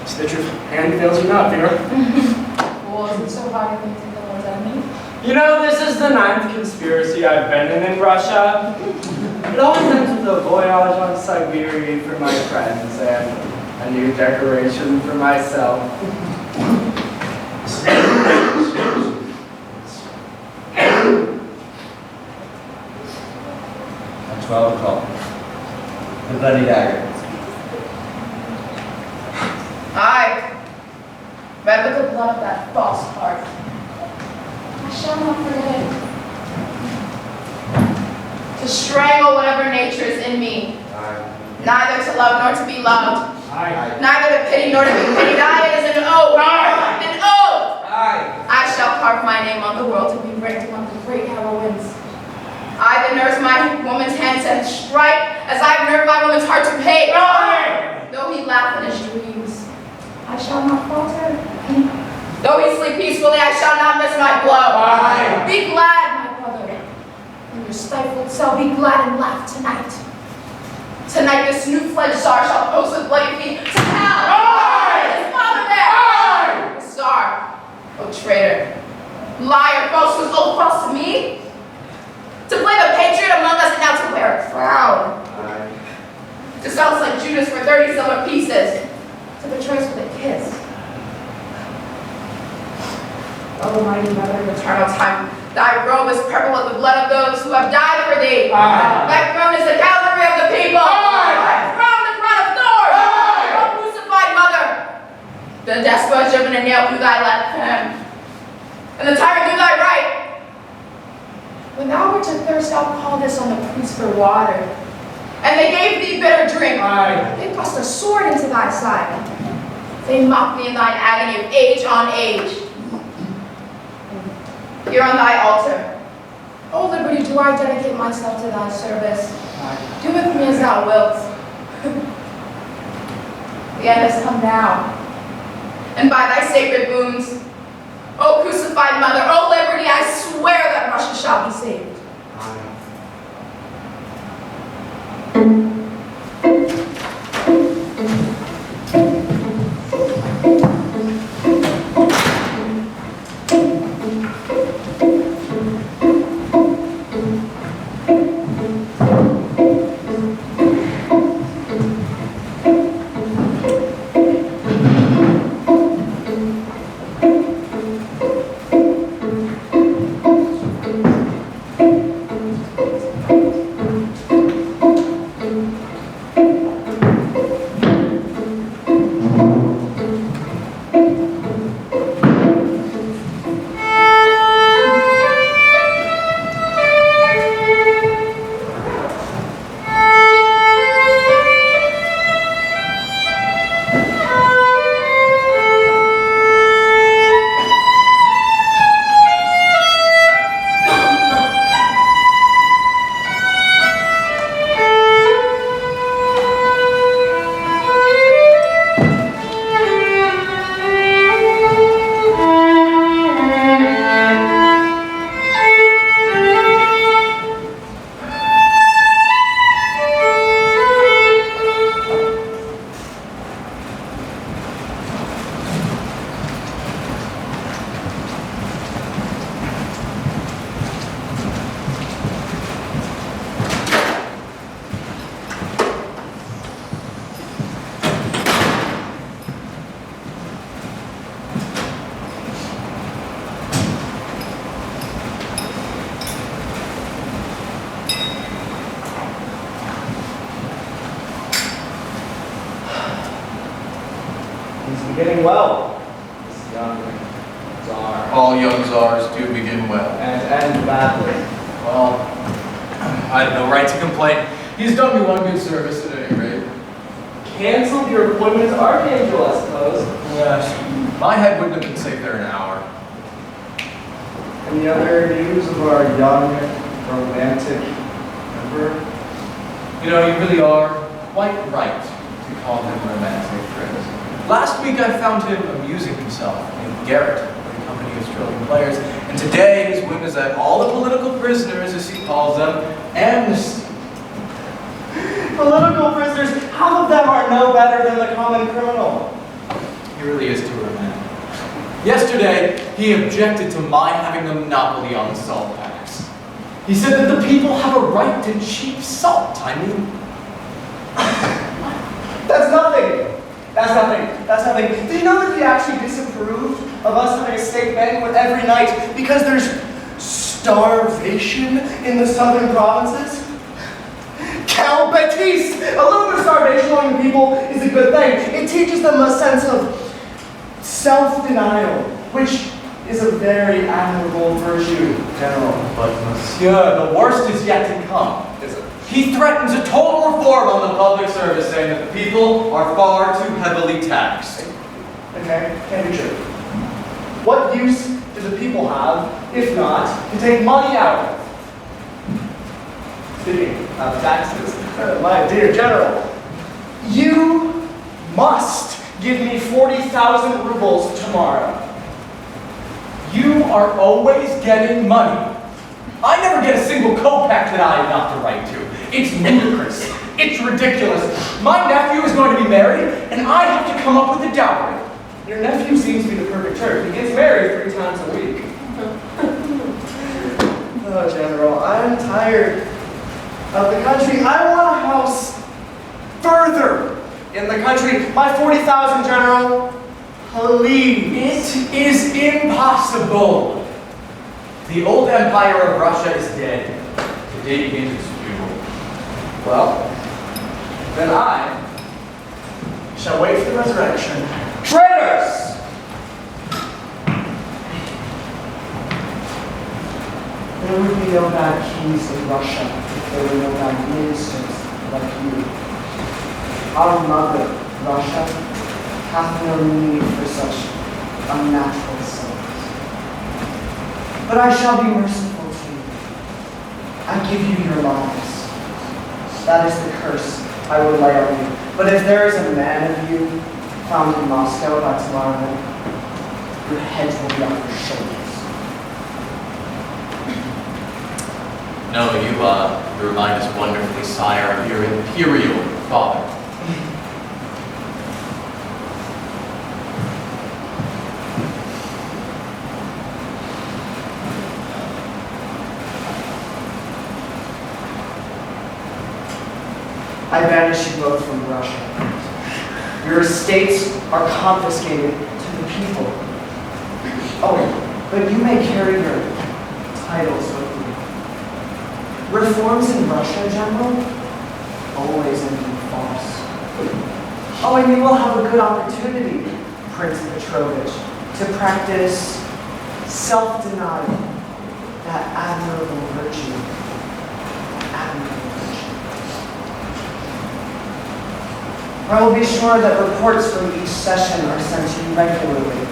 See that your hand fails you not, Vera. Well, is it so hard to think to kill one's enemy? You know, this is the 9th conspiracy I've been in Russia. It always ends with a voyage on Siberia for my friends and a new decoration for myself. At 12 o'clock. The bloody dagger. Aye. Red with the blood of that false heart. I shall not forget it. To strangle whatever nature is in me. Neither to love nor to be loved. Neither to pity nor to be pitied. Aye, it is an oath. An oath. I shall carve my name on the world to be written among the great heroines. I that nurse my woman's hands and strike as I've nerved my woman's heart to hate. Though he laugh in his dreams, I shall not falter. Though he sleep peacefully, I shall not miss my blow. Be glad, my brother. In your stifled cell, be glad and laugh tonight. Tonight this new-fledged Tsar shall post with bloody feet to hell. His father there. The Tsar, oh traitor, liar, false, was old false to me. To play the patriot among us and now to wear a crown. To sell us like Judas for 30 silver pieces. To betray us with a kiss. Oh, mighty mother of eternal time, thy robe is purple with the blood of those who have died for thee. Thy throne is the Calvary of the people. Thy throne the crown of thorns. Oh, crucified mother, the despot driven and nailed through thy left hand, and the tyrant through thy right. When thou wert to thirst, thou calledst on the priest for water, and they gave thee bitter drink. They thrust a sword into thy side. They mocked thee in thine agony of age on age. Here on thy altar, O liberty, do I dedicate myself to thy service. Do with me as thou wilt. The end has come now, and by thy sacred wounds, O crucified mother, O liberty, I swear that Russia shall be saved. beginning well, this young czar. All young czars do begin well. And end badly. Well, I have no right to complain. He's done me one good service at any rate. Canceled your appointment as Archangel, I suppose. Yes. My head wouldn't have been safe there in an hour. Any other news of our young, romantic emperor? You know, you really are quite right to call him romantic, Prince. Last week I found him amusing himself in Garrett with a company of strolling players, and today his whim is that all the political prisoners, as he calls them, amnesty. Political prisoners, half of them are no better than the common criminal. He really is too romantic. Yesterday, he objected to my having a monopoly on the salt tax. He said that the people have a right to cheap salt. I mean, that's nothing. That's nothing. That's nothing. Do you know that he actually disapproved of us having a steak banquet every night because there's starvation in the southern provinces? Cal Betis! A little bit of starvation among the people is a good thing. It teaches them a sense of self-denial, which is a very admirable virtue, General. but monsieur, the worst is yet to come. He threatens a total reform on the public service, saying that the people are far too heavily taxed. Okay, can't be true. What use do the people have, if not, to take money out of? Speaking of taxes, my dear General, you must give me 40,000 rubles tomorrow. You are always getting money. I never get a single kopeck that I have not the right to. It's ludicrous. It's ridiculous. My nephew is going to be married, and I have to come up with the dowry. Your nephew seems to be the perfect church. He gets married 3 times a week. Oh, General, I'm tired of the country. I want a house further in the country. My 40,000, General, please. It is impossible. The old empire of Russia is dead. Today begins its funeral. Well, then I shall wait for the resurrection. Traitors! There would be no bad kings in Russia if there were no bad ministers like you. Our mother, Russia, hath no need for such unnatural souls. But I shall be merciful to you. I give you your lives. That is the curse I will lay on you. But if there is a man of you found in Moscow by tomorrow night, your heads will be on your shoulders. No, you remind us wonderfully, sire, of your imperial father. I banish you both from Russia. Your estates are confiscated to the people. Oh, but you may carry your titles with you. Reforms in Russia, General, always end in farce. Oh, and you will have a good opportunity, Prince Petrovich, to practice self-denial, that admirable virtue. I will be sure that reports from each session are sent to you regularly.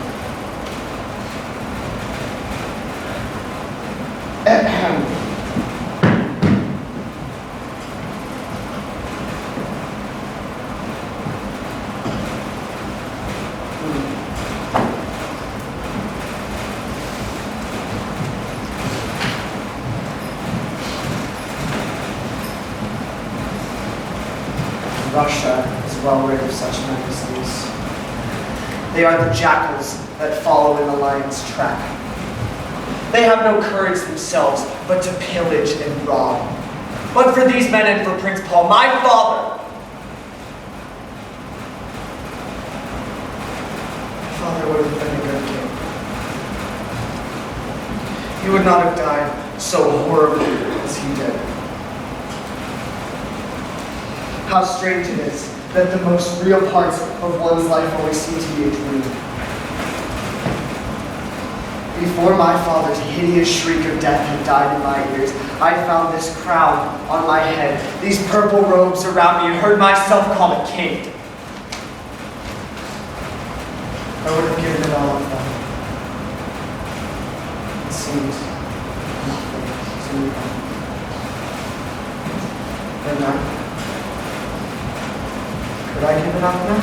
Russia is well rid of such medicines. They are the jackals that follow in the lion's track. They have no courage themselves, but to pillage and rob. But for these men and for Prince Paul, my father would have been a good king. He would not have died so horribly as he did. How strange it is that the most real parts of one's life always seem to be a dream. Before my father's hideous shriek of death had died in my ears, I found this crown on my head, these purple robes around me, and heard myself called a king. I would have given it all up then. It seemed nothing to me then. And now, could I give it up now?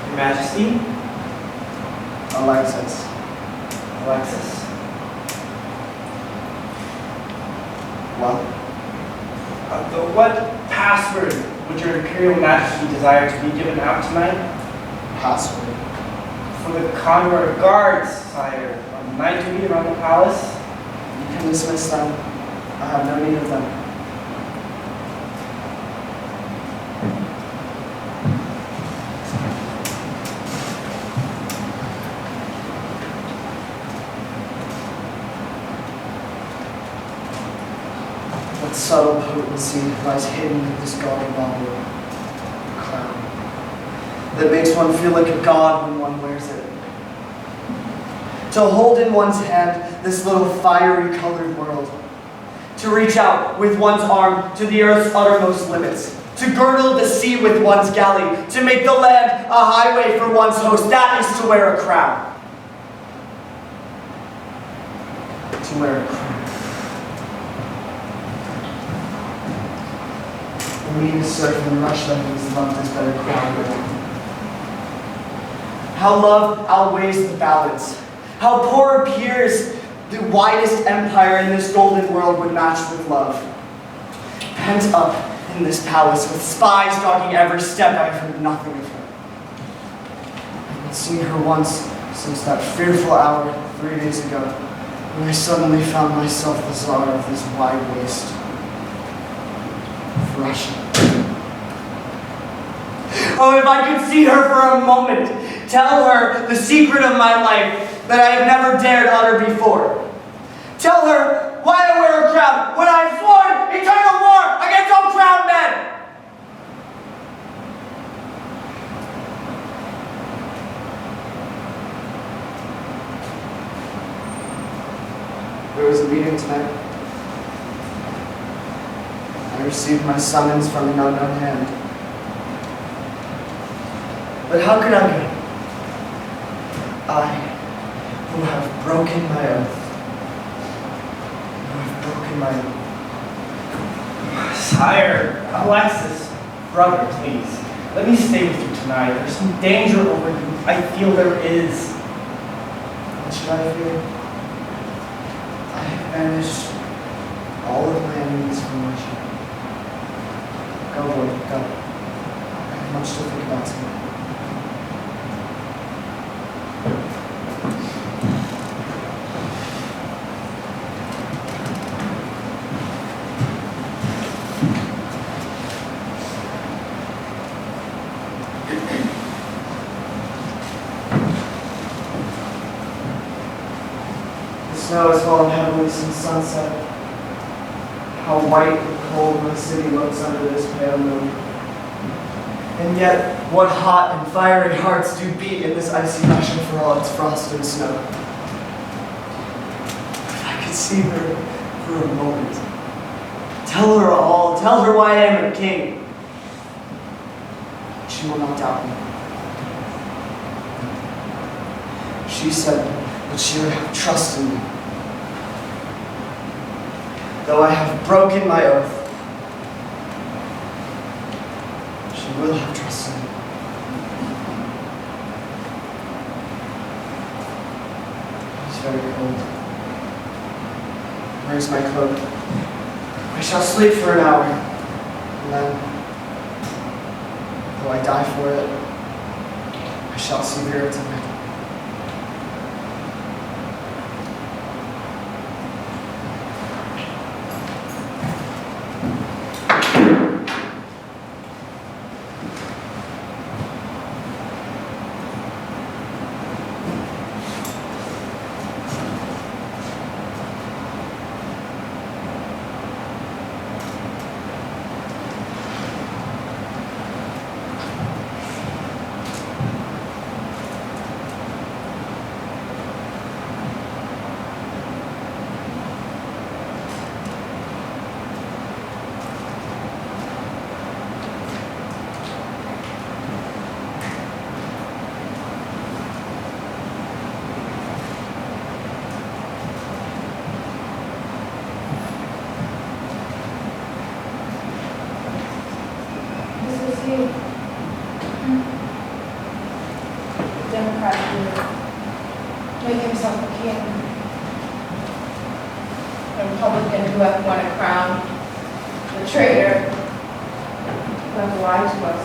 Your Majesty? Alexis. Alexis. Well, What password would your Imperial Majesty desire to be given out tonight? password. For the Convoy of Guards, sire, on night duty around the palace? You can dismiss them. I have no need of them. What subtle potency lies hidden in this gaudy bauble, the crown, that makes one feel like a god when one wears it. To hold in one's hand this little fiery colored world. To reach out with one's arm to the earth's uttermost limits. To girdle the sea with one's galley. To make the land a highway for one's host. That is to wear a crown. To wear a crown. The meanest serf in Russia who's loved his better crown wearing. How love outweighs the balance. How poor appears the widest empire in this golden world would match with love. Pent up in this palace with spies dogging every step, I have heard nothing of her. I haven't seen her once since that fearful hour 3 days ago, when I suddenly found myself the czar of this wide waste of Russia. Oh, if I could see her for a moment, tell her the secret of my life that I have never dared utter before. Tell her why I wear a crown when I have sworn eternal war against all crowned men. There was a meeting tonight. I received my summons from an unknown hand. But how could I go? I, who have broken my oath. Who have broken my oath. Sire, Alexis, brother, please. Let me stay with you tonight. There's some danger over you. I feel there is. What should I fear? I have banished all of my enemies from Russia. Go, boy, go. I have much to think about tonight. The snow has fallen heavily since sunset. How white and cold my city looks under this pale moon. And yet, what hot and fiery hearts do beat in this icy Russia for all its frost and snow. If I could see her for a moment, tell her all, tell her why I am a king. She will not doubt me. She said that she would have trust in me. Though I have broken my oath, she will have trust in me. It's very cold. Where's my cloak? I shall sleep for an hour, and then, though I die for it, I shall see Vera tonight. he? The Democrat who make himself a king. The Republican who have won a crown. The traitor who have lied to us.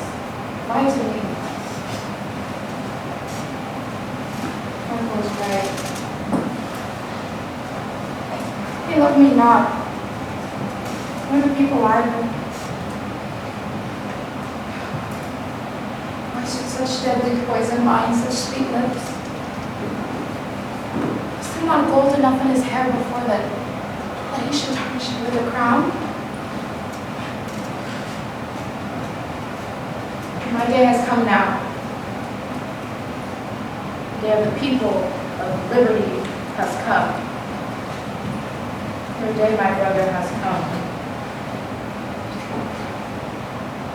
Lied to me. Uncle was right. He loved me not. When the people lied to me. Why should such deadly poison mine such sweet lips? Was there not gold enough in his hair before that he should tarnish it with a crown? My day has come now. The day of the people of liberty has come. Your day, my brother, has come.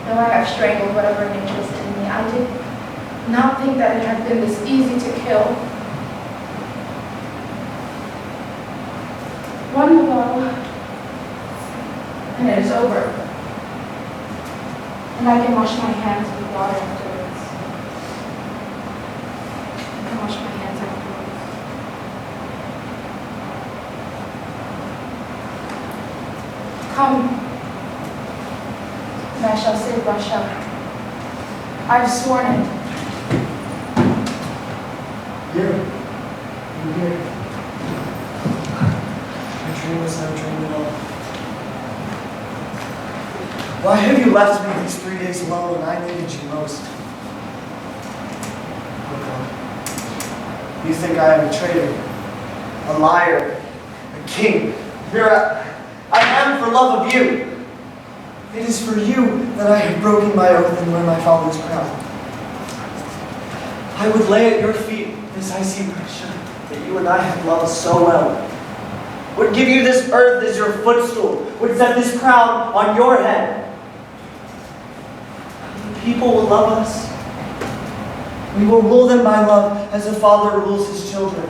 Though I have strangled whatever nature is in me, I did not think that it had been this easy to kill. One blow, and it is over. And I can wash my hands with water afterwards. I can wash my hands afterwards. Come. And I shall save Russia. I've sworn it. Here. You're here. My dream was no dream at all. Why have you left me these 3 days alone when I needed you most? Oh God. You think I am a traitor, a liar, a king. Vera, I am for love of you. It is for you that I have broken my oath and wear my father's crown. I would lay at your feet this icy pressure that you and I have loved so well. Would give you this earth as your footstool. Would set this crown on your head. The people will love us. We will rule them by love as a father rules his children.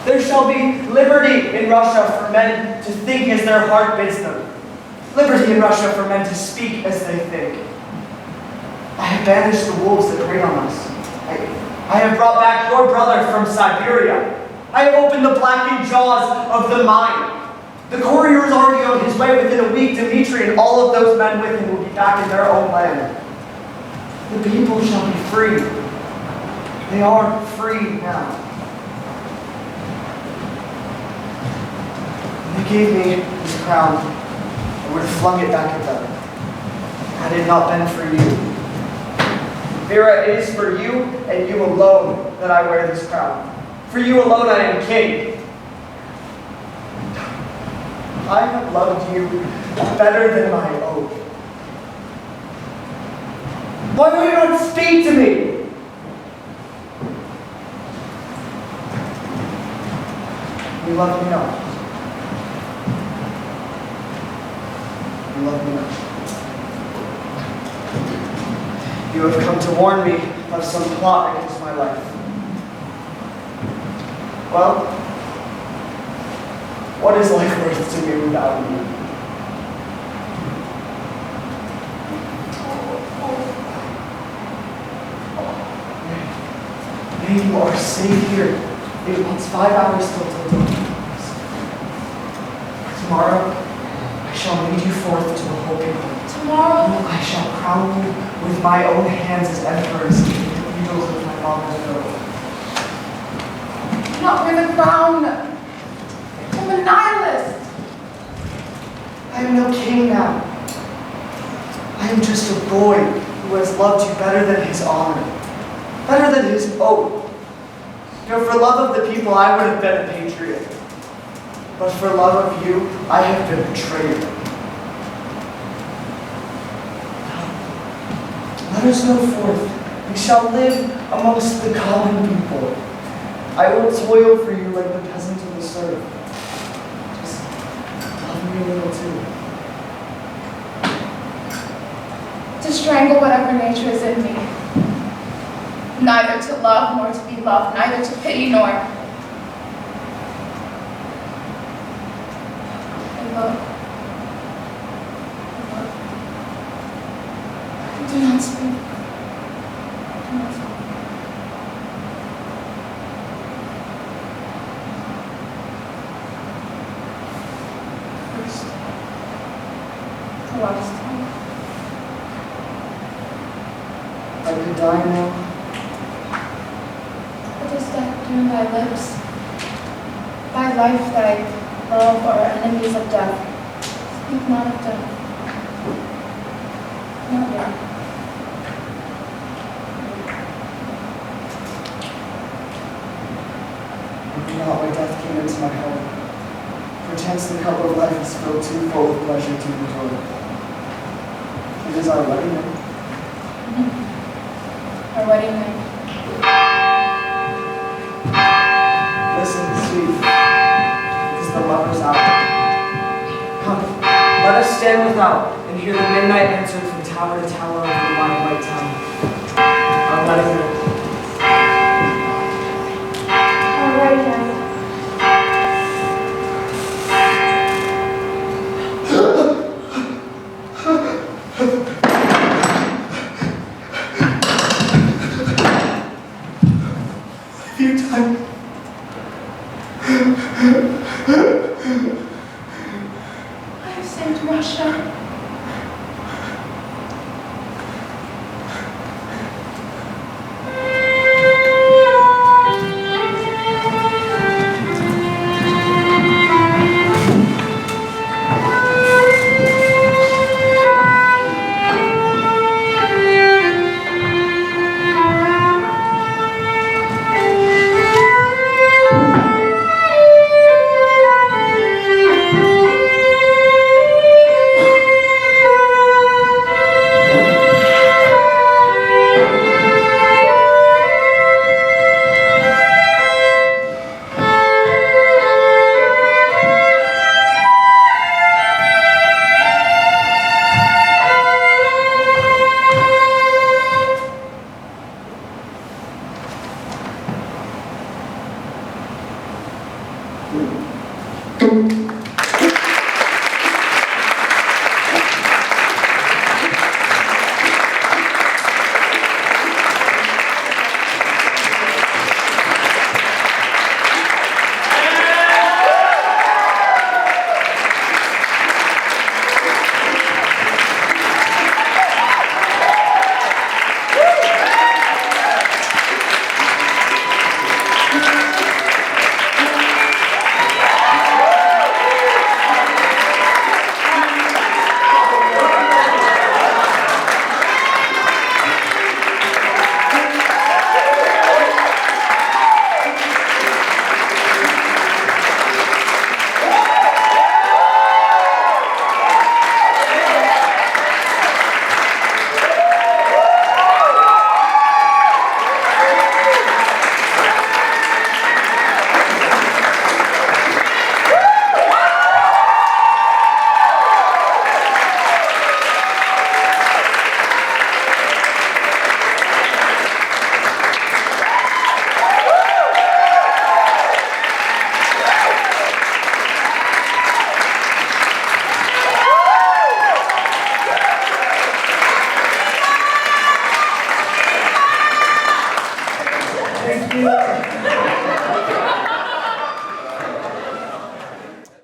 There shall be liberty in Russia for men to think as their heart bids them. Liberty in Russia for men to speak as they think. I have banished the wolves that prey on us. I have brought back your brother from Siberia. I have opened the blackened jaws of the mine. The courier is already on his way. Within a week, Dmitri and all of those men with him will be back in their own land. The people shall be free. They are free now. And they gave me this crown. I would have flung it back at them. Had it not been for you. Vera, it is for you and you alone that I wear this crown. For you alone I am king. I have loved you better than my oath. Why will you not speak to me? You love me not. You love me not. You have come to warn me of some plot against my life. Well, what is life worth to me without you? May you are safe here. It wants 5 hours till dawn. Tomorrow, I shall lead you forth to the whole people. Tomorrow? I shall crown you with my own hands as emperors to the eagles of my father's oath. Not wear the crown. I'm a nihilist. I am no king now. I am just a boy who has loved you better than his honor, better than his oath. You know, for love of the people, I would have been a patriot. But for love of you, I have been a traitor. Let us go forth. We shall live amongst the common people. I will toil for you like the peasant of the serf. Just love me a little too. To strangle whatever nature is in me. Neither to love nor to be loved, neither to pity nor. I love. Do not speak. Do not speak. First, the last time. I could die now. What does death do in thy lips? Thy life, thy love are enemies of death. Speak not of death. Not yet. I forgot why death came into my heart. Perchance the cup of life is filled too full of pleasure to endure. It is our wedding night. Our wedding night. Listen, sweet. It is the lover's hour. Come, let us stand without and hear the midnight answer from tower to tower over the wide white town. Our wedding night.